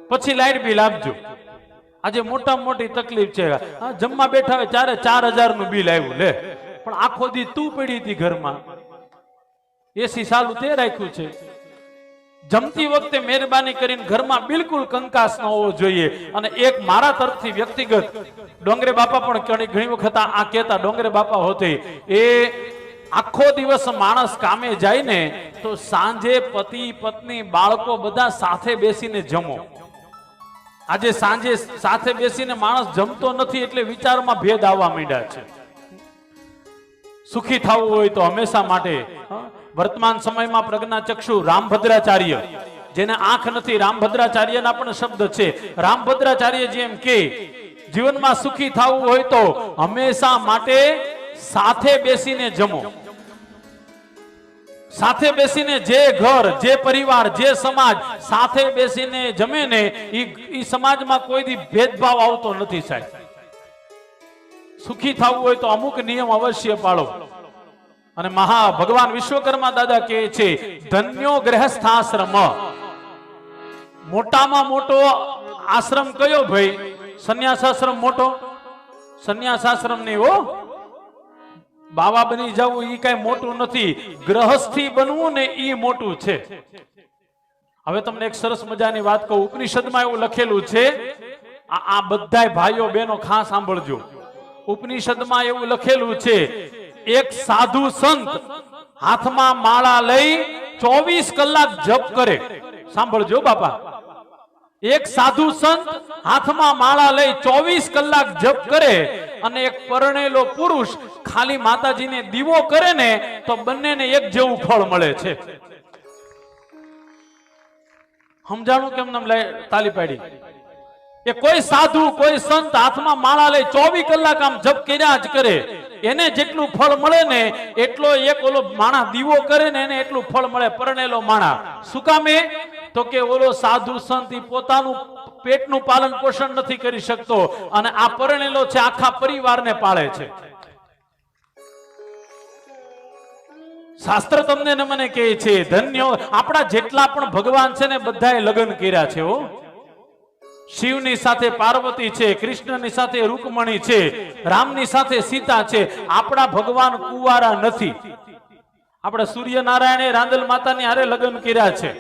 પછી લાઇટ બિલ આપજો. આજે મોટા મોટી તકલીફ છે, જમવા બેઠા હોય ત્યારે 4000 નું બિલ આવ્યું. લે, પણ આખો દી તું પડી હતી ઘરમાં, એસી ચાલુ તે રાખ્યું છે. જમતી વખતે મહેરબાની કરીને ઘરમાં બિલકુલ કંકાસ ન હોવો જોઈએ. અને એક મારા તરફથી વ્યક્તિગત, ડોંગરે બાપા પણ ઘણી વખત આ કહેતા, ડોંગરે બાપા હોતે, એ આખો દિવસ માણસ કામે જાય ને તો સાંજે પતિ પત્ની બાળકો બધા સાથે બેસીને જમો. આજે સાંજે સાથે બેસીને માણસ જમતો નથી એટલે વિચારમાં ભેદ આવવા માંડ્યા છે. સુખી થવું હોય તો હંમેશા માટે વર્તમાન સમયમાં પ્રજ્ઞાચક્ષુ રામભદ્રાચાર્ય, જેને આંખ નથી, રામભદ્રાચાર્યના પણ શબ્દ છે. રામભદ્રાચાર્ય જેમ કે જીવનમાં સુખી થવું હોય તો હંમેશા માટે સાથે બેસીને જમો. સાથે બેસીને જે ઘર, જે પરિવાર, જે સમાજ સાથે બેસીને જમે ને એ સમાજમાં કોઈ દી ભેદભાવ આવતો નથી સાહેબ. સુખી થવું હોય તો અમુક નિયમ અવશ્ય પાળો. અને ભગવાન વિશ્વકર્મા દાદા કહે છે ધન્યો ગૃહસ્થાશ્રમ. મોટામાં મોટો આશ્રમ કયો ભાઈ? સંન્યાસાશ્રમ મોટો? સંન્યાસાશ્રમ નહીં હો, બાવા બની જવું એ કઈ મોટું નથી. ગ્રહસ્થી બનવું ને એ મોટું છે. હવે તમને એક સરસ મજાની વાત કહું. ઉપનિષદમાં એવું લખેલું છે, આ બધાય ભાઈઓ બહેનો ખાસ સાંભળજો. ઉપનિષદમાં એવું લખેલું છે, એક સાધુ સંત હાથમાં માળા લઈ 24 કલાક જપ કરે. સાંભળજો બાપા, એક સાધુ સંત હાથમાં માળા લઈ 24 કલાક જપ કરે અને એક પરણેલો પુરુષ ખાલી માતાજીને દીવો કરે ને તો બંનેને એક જેવું ફળ મળે છે. સમજાણું કેમ નામ તાલી પાડી? એ કોઈ સાધુ કોઈ સંત હાથમાં માળા લઈ 24 કલાક આમ જપ કર્યા જ કરે, એને જેટલું ફળ મળે ને એટલો એક ઓલો માણા દીવો કરે ને એને એટલું ફળ મળે પરણેલો માણા. શું કામે? તો કે ઓલો સાધુ સંત પોતાનું પેટનું પાલન પોષણ નથી કરી શકતો અને આ પરણેલો છે આખા પરિવારને પાળે છે. શાસ્ત્ર તમને ને મને કહે છે ધન્ય આપણા જેટલા પણ ભગવાન છે ને બધાએ લગ્ન કર્યા છે. હો, શિવની સાથે પાર્વતી છે, કૃષ્ણની સાથે રૂકમણી છે, રામની સાથે સીતા છે. આપણા ભગવાન કુંવારા નથી. આપણે સૂર્યનારાયણે રાંદલ માતાની હારે લગ્ન કર્યા છે.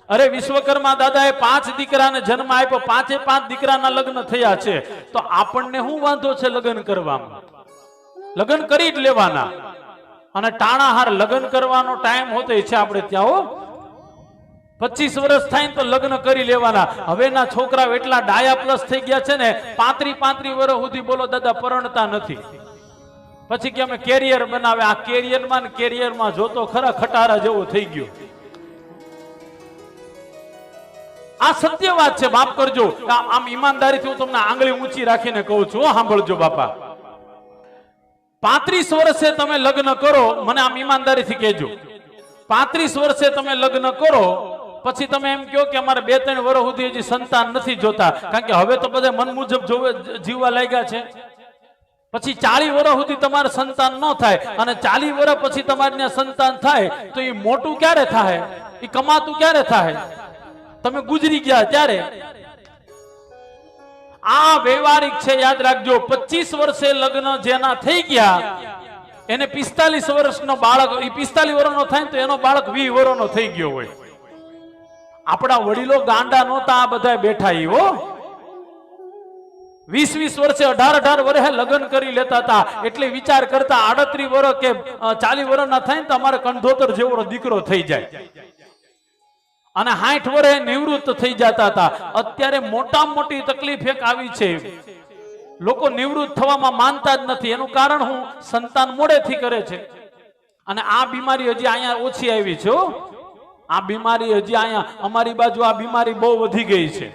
અરે વિશ્વકર્મા દાદાએ 5 દીકરાને જન્મ આપ્યો, 5 દીકરાના લગ્ન થયા છે. તો આપણને શું વાંધો છે લગ્ન કરવામાં? લગ્ન કરી જ લેવાના. અને ટાણાહાર લગ્ન કરવાનો ટાઈમ હોતો છે આપણે ત્યાં. હો, 25 વર્ષ થાય તો લગ્ન કરી લેવાના. હવેના છોકરાઓ એટલા ડાયા પ્લસ થઈ ગયા છે ને 35 વર્ષ સુધી બોલો દાદા પરણતા નથી. પછી કે અમે કેરિયર બનાવે. આ કેરિયરમાં ને કેરિયરમાં જોતો ખરા ખટારા જેવો થઈ ગયો. આ સત્ય વાત છે, માફ કરજો. આમ ઈમાનદારીથી હું તમને આંગળી ઊંચી રાખીને કહું છું. સાંભળજો બાપા, 35 વર્ષે તમે લગ્ન કરો, મને આમ ઈમાનદારીથી કહેજો, 35 વર્ષે તમે લગ્ન કરો પછી તમે એમ કહો કે અમારે 2-3 વર્ષ સુધી હજી સંતાન નથી જોતા, કારણ કે હવે તો બધા મન મુજબ જીવવા લાગ્યા છે. પછી 40 વર્ષ સુધી તમારે સંતાન ન થાય અને 40 વર્ષ પછી તમારે ત્યાં સંતાન થાય તો એ મોટું ક્યારે થાય? એ કમાતું ક્યારે થાય? તમે ગુજરી ગયા ત્યારે. આ વ્યવહારિક છે, યાદ રાખજો. 25 વર્ષે લગ્ન જેના થઈ ગયા એને 45 વર્ષનો બાળક, એ 45 વર્ષનો થાય તો એનો બાળક 20 વર્ષનો થઈ ગયો હોય. આપણા વડીલો ગાંડા નહોતા, આ બધા બેઠા. હો, 20 વર્ષે 18 વર્ષે લગ્ન કરી લેતા હતા. એટલે વિચાર કરતા 38 વર્ષ કે 40 વર્ષના થાય ને તો અમારે કંઠોતર જેવો દીકરો થઈ જાય અને 60 વર્ષે નિવૃત્ત થઈ જતા હતા. અત્યારે મોટામાં મોટી તકલીફ એક આવી છે, લોકો નિવૃત્ત થવામાં માનતા જ નથી. એનું કારણ હું સંતાન મોડેથી કરે છે. અને આ બીમારી હજી અહીંયા ઓછી આવી છે. આ બીમારી હજી અહીંયા અમારી બાજુ આ બીમારી બહુ વધી ગઈ છે.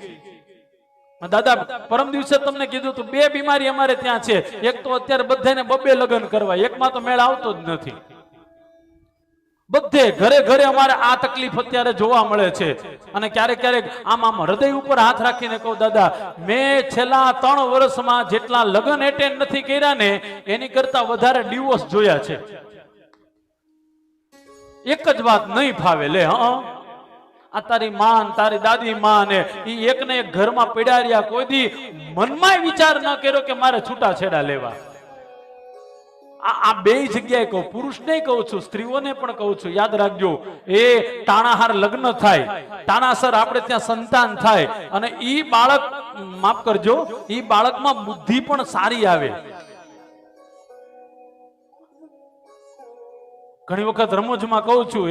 દાદા પરમ દિવસે તમને કીધું તો 2 બીમારી અમારે ત્યાં છે. એક તો અત્યારે બધાને 2 લગ્ન કરવા, એકમાં તો મેળ આવતો જ નથી. બધે ઘરે ઘરે અમારે આ તકલીફ અત્યારે જોવા મળે છે. અને ક્યારેક ક્યારેક આમ હૃદય ઉપર હાથ રાખીને કહું દાદા, મેં છેલ્લા 3 વર્ષમાં જેટલા લગ્ન એટેન્ડ નથી કર્યા ને એની કરતા વધારે ડિવોર્સ જોયા છે. એક જ વાત નહીં ફાવે લે. આ તારી માન તારી દાદી માં ને એ એકને એક ઘરમાં પડ્યા રહ્યા, કોઈ દી મનમાં વિચાર ન કર્યો કે મારે છૂટા છેડા લેવા. આ 2 જગ્યાએ કહું, પુરુષને કહું છું, સ્ત્રીઓને પણ કહું છું. યાદ રાખજો, એ ટાણાહાર લગ્ન થાય, ટાણાસર આપણે ત્યાં સંતાન થાય અને ઈ બાળક, માફ કરજો, ઈ બાળકમાં બુદ્ધિ પણ સારી આવે. ઘણી વખત રમૂજમાં કહું છું,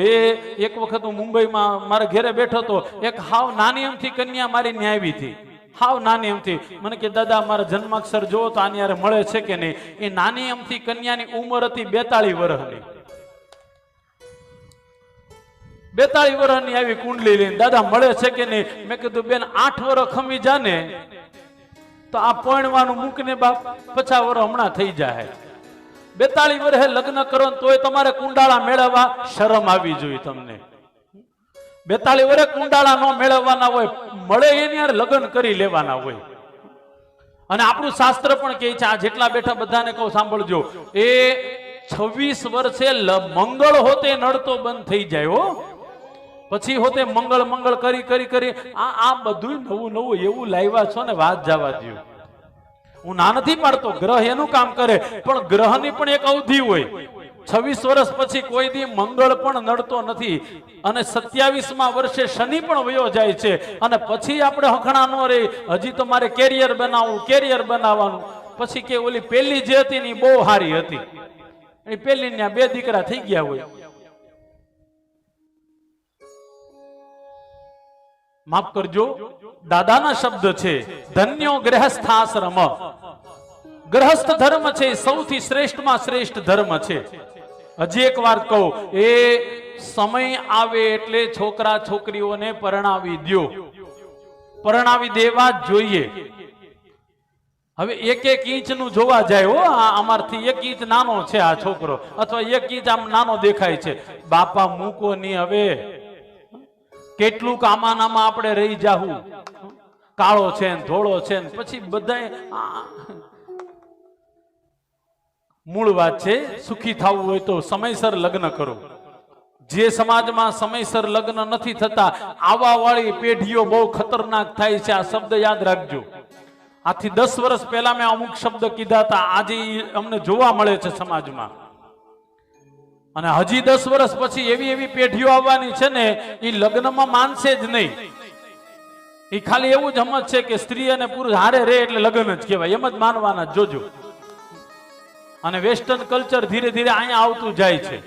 એક વખત હું મુંબઈમાં મારા ઘરે બેઠો હતો, એક હાવ નાની અમથી કન્યા મારી ન્યાય આવી હતી. હાવ નાની અમથી. મને કે દાદા મારા જન્માક્ષર જોવો તો આની યારે મળે છે કે નહીં? એ નાની અમથી કન્યાની ઉંમર હતી 42 વર્ષની. 42 વર્ષની આવી કુંડલી લઈને, દાદા મળે છે કે નહીં? મેં કીધું બેન 8 વર્ષ ખમી જાને તો આ પરણવાનું મૂકને બાપ, 50 વર્ષ હમણાં થઈ જાય. 42 વર્ષે લગ્ન કરો તોય તમારે કુંડાળા મેળવવા શરમ આવી જોઈએ તમને. 42 વર્ષે કુંડાળા ન મેળવવાના હોય, મળે એની યાર લગ્ન કરી લેવાના હોય. અને આપણું શાસ્ત્ર પણ કહે છે, આ જેટલા બેઠા બધાને કહું સાંભળજો, એ 26 વર્ષે મંગળ હોતે નડતો બંધ થઈ જાય. હો, પછી હોતે મંગળ કરી કરી કરી આ બધું નવું એવું લાવ્યા છો ને વાત જવા દો. હું ના નથી પાડતો, ગ્રહ એનું કામ કરે, પણ ગ્રહની પણ એક અવધિ હોય. 26 વર્ષ પછી કોઈ દી મંગળ પણ નડતો નથી અને 27મા વર્ષે શનિ પણ વયો જાય છે. અને પછી આપણે હખણા ન રહી, હજી તો મારે કેરિયર બનાવવાનું. પછી કે ઓલી પેલી જે હતી ને બહુ સારી હતી, એ પેલી ને 2 દીકરા થઈ ગયા હોય. માફ કરજો, દાદાના શબ્દ છે, ધન્યો ગ્રહસ્થાશ્રમ. ગ્રહસ્થ ધર્મ છે સૌથી શ્રેષ્ઠમાં શ્રેષ્ઠ ધર્મ છે. હજી એક વાર કહું, એ સમય આવે એટલે છોકરા છોકરીઓને પરણાવી દ્યો, પરણાવી દેવા જ જોઈએ. હવે એક એક ઇંચનું જોવા જાય, હો અમારથી 1 ઇંચ નાનો છે આ છોકરો, અથવા 1 ઇંચ આમ નાનો દેખાય છે, બાપા મૂકો નહીં. હવે કેટલુંક આમાં નામાં આપણે રહી જાહું, કાળો છે ને ધોળો છે ને પછી બધા. મૂળ વાત છે, સુખી થવું હોય તો સમયસર લગ્ન કરો. જે સમાજમાં સમયસર લગ્ન નથી થતા, આવા વાળી પેઢીઓ બહુ ખતરનાક થાય છે. આ શબ્દ યાદ રાખજો. આથી 10 વર્ષ પહેલા મેં અમુક શબ્દ કીધા હતા, આજે અમને જોવા મળે છે સમાજમાં. અને હજી 10 વર્ષ પછી એવી એવી પેઢીઓ આવવાની છે ને, એ લગ્નમાં માનશે જ નહીં. એ ખાલી એવું જ સમજ છે કે સ્ત્રી અને પુરુષ હારે રહે એટલે લગ્ન જ કહેવાય, એમ જ માનવાના. જોજો. અને વેસ્ટર્ન કલ્ચર ધીરે ધીરે અહીંયા આવતું જાય છે.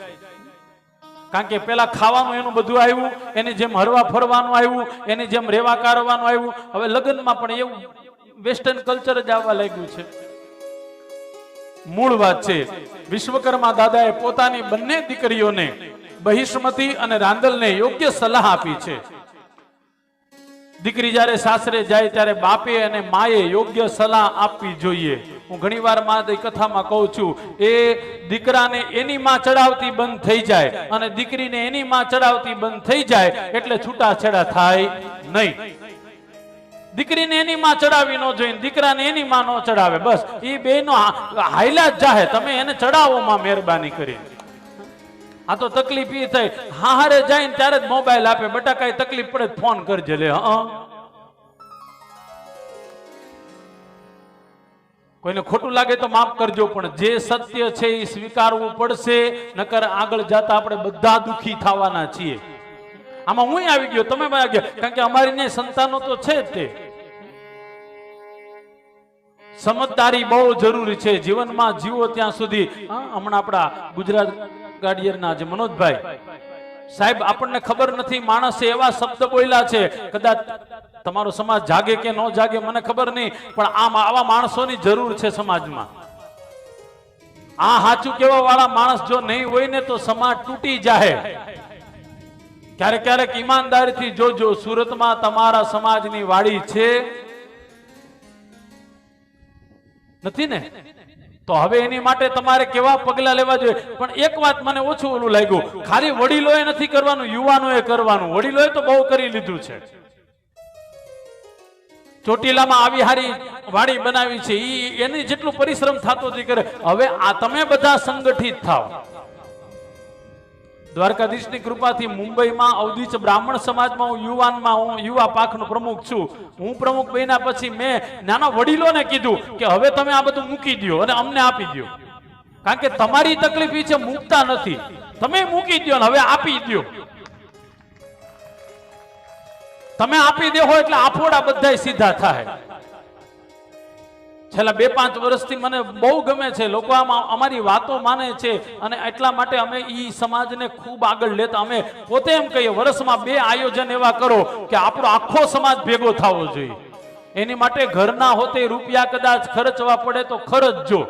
કારણ કે પેલા ખાવાનું એનું બધું આવ્યું, એની જેમ હરવા ફરવાનું આવ્યું, એની જેમ રેવા કારવાનું આવ્યું. હવે લગ્નમાં પણ એવું વેસ્ટર્ન કલ્ચર જ આવવા લાગ્યું છે. મૂળ વાત છે, વિશ્વકર્મા દાદાએ પોતાની બંને દીકરીઓને, બહિષ્મતી અને રાંદલને યોગ્ય સલાહ આપી છે. દીકરી જ્યારે સાસરે જાય ત્યારે બાપે અને માએ યોગ્ય સલાહ આપવી જોઈએ. હું ઘણીવાર મારી કથામાં કહું છું, એ દીકરાને એની માં ચડાવતી બંધ થઈ જાય અને દીકરીને એની માં ચડાવતી બંધ થઈ જાય એટલે છૂટાછેડા થાય નહીં. દીકરીને એની માં ચડાવી ન જોઈએ, દીકરાને એની માં ન ચડાવે. બસ એ બેનો હાઈલા જ જાહે. તમે એને ચડાવો માં, મહેરબાની કરી. આ તો તકલીફ એ થઈ, હારે જાય ને ત્યારે જ મોબાઈલ આપે, બટા કઈ તકલીફ પડે ફોન કરજે. લે કોઈને ખોટું લાગે તો માફ કરજો, પણ જે સત્ય છે એ સ્વીકારવું પડશે, નકર આગળ જતા આપણે બધા દુખી થવાના છીએ. આમાં હું આવી ગયો, તમે આવી ગયા, કારણ કે અમારી ને સંતાનો તો છે જ. તે સમજદારી બહુ જરૂરી છે જીવનમાં. જીવો ત્યાં સુધી. હમણાં આપણા ગુજરાત ગાડીયરના જે મનોજભાઈ સાહેબ, આપણને ખબર નથી, માણસે એવા શબ્દ બોલ્યા છે, કદાચ તમારો સમાજ જાગે કે ન જાગે મને ખબર નહીં, પણ આવા માણસોની જરૂર છે સમાજમાં. આ સાચું કેવા વાળા માણસ જો નહીં હોય ને તો સમાજ તૂટી જાય. ક્યારેક ક્યારેક ઈમાનદારીથી જોજો, સુરતમાં તમારા સમાજની વાડી છે નથી ને, તો હવે એની માટે તમારે કેવા પગલા લેવા જોઈએ. પણ એક વાત મને ઓછું ઓલું લાગ્યું, ખાલી વડીલોએ નથી કરવાનું, યુવાનોએ કરવાનું. વડીલોએ તો બહુ કરી લીધું છે. ચોટીલામાં આવી હારી વાડી બનાવી છે, એની જેટલું પરિશ્રમ થતો નથી કરે. હવે આ તમે બધા સંગઠિત થાવ. દ્વારકાધીશની કૃપાથી મુંબઈમાં અવધીચ બ્રાહ્મણ સમાજમાં હું યુવા પાંખનો પ્રમુખ છું. હું પ્રમુખ બન્યા પછી મેં નાના વડીલોને કીધું કે હવે તમે આ બધું મૂકી દો અને અમને આપી દો. કારણ કે તમારી તકલીફ એ છે મૂકતા નથી, તમે મૂકી દો ને હવે આપી દો. તમે આપી દેહો એટલે આફોડા બધા સીધા થાય. છેલ્લા 2-5 વર્ષથી મને બહુ ગમે છે, લોકો અમારી વાતો માને છે અને એટલા માટે અમે ઈ સમાજને ખૂબ આગળ લેતા. અમે પોતે એમ કહીએ, વર્ષમાં 2 આયોજન એવા કરો કે આપણો આખો સમાજ ભેગો થવો જોઈએ. એની માટે ઘરના હોતે રૂપિયા કદાચ ખર્ચવા પડે તો ખર્ચજો.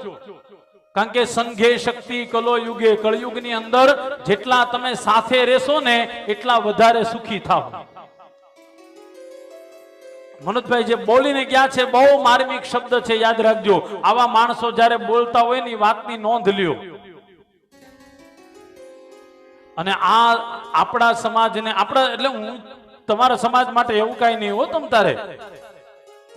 કારણ કે સંઘે શક્તિ કલો યુગે, કળયુગની અંદર જેટલા તમે સાથે રહેશો ને એટલા વધારે સુખી થાવ. મનોજભાઈ જે બોલીને ગયા છે બહુ માર્મિક શબ્દ છે, યાદ રાખજો. આવા માણસો જ્યારે બોલતા હોય ને વાતની નોંધ લ્યો. અને આ આપણા સમાજને, આપણા એટલે હું તમારા સમાજ માટે એવું કઈ નહીં હો. તમ તારે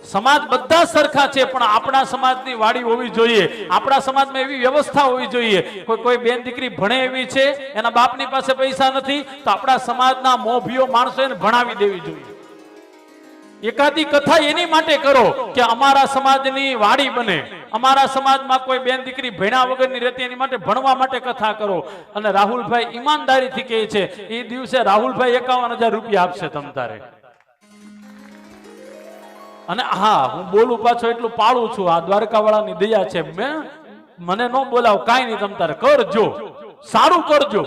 સમાજ બધા સરખા છે, પણ આપણા સમાજની વાડી હોવી જોઈએ. આપણા સમાજમાં એવી વ્યવસ્થા હોવી જોઈએ. કોઈ બેન દીકરી ભણે એવી છે, એના બાપની પાસે પૈસા નથી, તો આપણા સમાજના મોભીઓ માણસો એને ભણાવી દેવી જોઈએ. એકાદી કથા એની માટે કરો કે અમારા સમાજની વાડી બને. અમારા સમાજમાં કોઈ બેન દીકરી ભણ્યા વગરની રહેતી, એની માટે ભણવા માટે કથા કરો. અને રાહુલભાઈ ઈમાનદારીથી કહે છે, એ દિવસે રાહુલભાઈ 51,000 રૂપિયા આપશે તમ તારે. અને હા, હું બોલું પાછો એટલું પાળું છું, આ દ્વારકા વાળાની દયા છે. મને ન બોલાવ, કાંઈ નહીં, તમ તારે કરજો, સારું કરજો.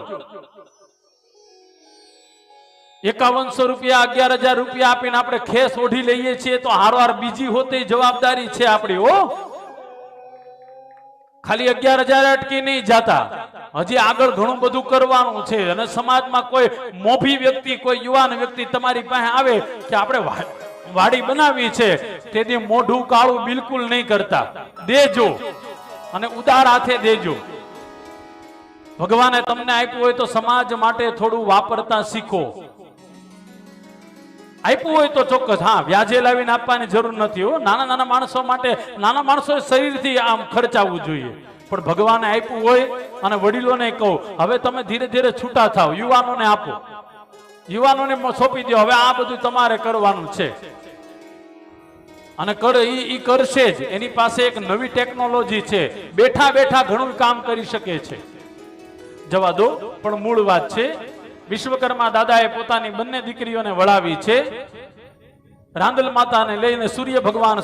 5100 રૂપિયા 11000 રૂપિયા આપીને આપણે ખેસ ઓઢી લઈએ છીએ તો હારવાર બીજી હોતી જવાબદારી છે આપણી. હો, ખાલી 11000 અટકી નહીં જાતા, હજી આગળ ઘણું બધું કરવાનું છે. અને સમાજમાં કોઈ મોભી વ્યક્તિ, કોઈ યુવાન વ્યક્તિ તમારી પાસે આવે કે આપણે વાડી બનાવી છે, તેથી મોઢું કાળું બિલકુલ નહીં કરતા, દેજો અને ઉદાર હાથે દેજો. ભગવાને તમને આપ્યું હોય તો સમાજ માટે થોડું વાપરતા શીખો. આપ્યું હોય તો ચોક્કસ, હા, વ્યાજે લાવીને આપવાની જરૂર નથી. હો, નાના નાના માણસો માટે, નાના માણસો શરીરથી આમ ખર્ચાવવું જોઈએ. પણ ભગવાને આપ્યું હોય, અને વડીલોને કહો, હવે તમે ધીરે ધીરે છૂટા થાવ, યુવાનોને આપો, યુવાનોને સોંપી દો, હવે આ બધું તમારે કરવાનું છે. અને ઈ કરશે જ. એની પાસે એક નવી ટેકનોલોજી છે, બેઠા બેઠા ઘણું કામ કરી શકે છે. જવા દો, પણ મૂળ વાત છે, વિશ્વકર્મા દાદાએ પોતાની બંને દીકરીઓને વળાવી છે. રાંદલ માતાને લઈને સૂર્ય ભગવાન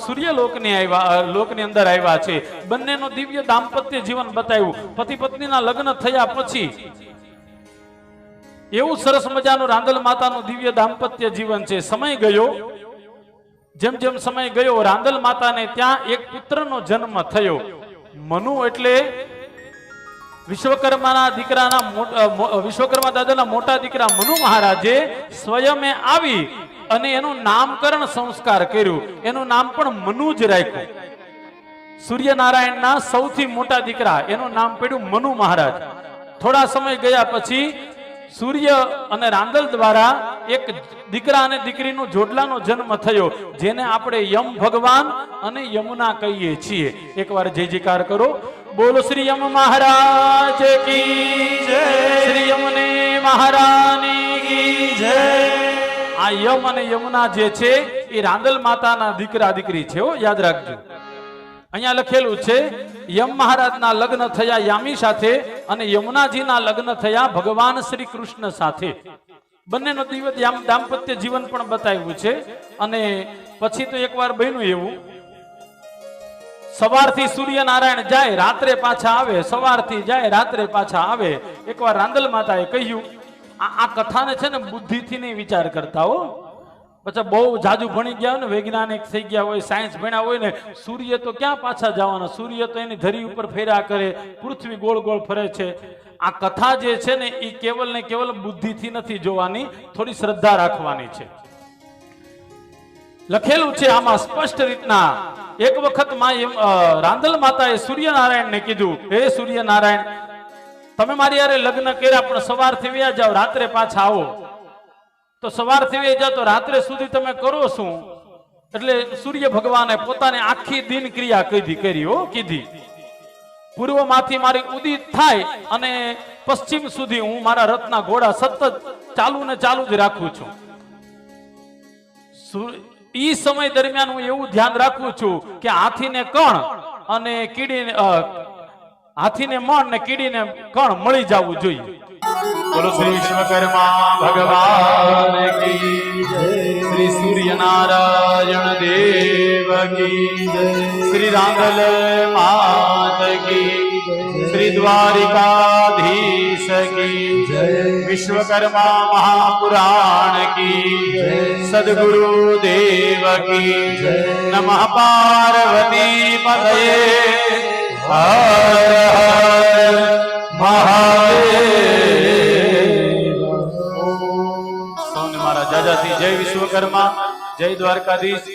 લોકની અંદર આવ્યા છે. બંનેનો દિવ્ય દાંપત્ય જીવન બતાવ્યું. પતિ પત્નીના લગ્ન થયા પછી એવું સરસ મજાનું રાંદલ માતાનું દિવ્ય દાંપત્ય જીવન છે. સમય ગયો, જેમ જેમ સમય ગયો, રાંદલ માતાને ત્યાં એક પુત્રનો જન્મ થયો. મનુ એટલે વિશ્વકર્મા દાદાના મોટા દીકરા મનુ મહારાજે સ્વયમે આવી અને એનું નામકરણ સંસ્કાર કર્યું. એનું નામ પણ મનુ જ રાખ્યું. સૂર્યનારાયણના સૌથી મોટા દીકરા, એનું નામ પડ્યું મનુ મહારાજ. થોડા સમય ગયા પછી સૂર્ય અને રાંદલ દ્વારા એક દીકરા અને દીકરીનું જોડલાનો જન્મ થયો, જેને આપણે યમ ભગવાન અને યમુના કહીએ છીએ. એકવાર જય જયકાર કરો. બોલો શ્રી યમ મહારાજ કી જય, શ્રી યમને મહારાની કી જય. આ યમ અને યમુના જે છે એ રાંદલ માતાના દીકરા દીકરી છે. હો, યાદ રાખજો. અહીંયા લખેલું છે, યમ મહારાજના લગ્ન થયા યામી સાથે અને યમુનાજીના લગ્ન થયા ભગવાન શ્રી કૃષ્ણ સાથે. બંનેનો દિવ્ય દાંપત્ય જીવન પણ બતાવ્યું છે. અને પછી તો એકવાર બન્યું એવું, સવારથી સૂર્યનારાયણ જાય, રાત્રે પાછા આવે, સવારથી જાય, રાત્રે પાછા આવે. એકવાર રાંદલ માતાએ કહ્યું, આ કથાને છે ને બુદ્ધિથી નહીં વિચાર કરતા. હો, પછી બહુ જાજુ ભણી ગયા ને, વૈજ્ઞાનિક થઈ ગયા હોય, સાયન્સ ભણ્યા હોય ને, સૂર્ય તો ક્યાં પાછા જવાના? સૂર્ય તો એની ધરી ઉપર ફેર્યા કરે, પૃથ્વી ગોળ ગોળ ફરે છે. આ કથા જે છે ને એ કેવલ ને કેવલ બુદ્ધિથી નથી જોવાની, થોડી શ્રદ્ધા રાખવાની છે. લખેલું છે આમાં સ્પષ્ટ રીતના. એક વખત રાંદલ માતાએ સૂર્યનારાયણને કીધું, હે સૂર્યનારાયણ, તમે મારી યારે લગ્ન કર્યા, પણ સવારથી વ્યા જાઓ, રાત્રે પાછા આવો. તો સવારથી વ્યા જાઓ તો રાત્રે સુધી તમે કરો શું? એટલે સૂર્ય ભગવાને પોતાની આખી દિનક્રિયા કીધી. પૂર્વમાંથી મારી ઉદિત થાય અને પશ્ચિમ સુધી હું મારા રથના ઘોડા સતત ચાલુ ને ચાલુ જ રાખું છું. ઈ સમય દરમિયાન હું એવું ધ્યાન રાખું છું કે હાથીને કણ અને કીડીને હાથીને મણ ને કીડીને કણ મળી જવું જોઈએ. બોલો શ્રી વિશ્વકર્મા ભગવાન કી જય, શ્રી સૂર્યનારાયણ દેવ કી જય, શ્રી રાંદલ માત કી જય, શ્રી દ્વારિકાધીશ કી જય, વિશ્વકર્મા મહાપુરાણ કી જય, સદગુરુ દેવ કી જય. નમઃ પાર્વતી પતયે, હર હર મહાદેવ. સૌને મારા જાજાથી જય વિશ્વકર્મા, જય દ્વારકાધીશ.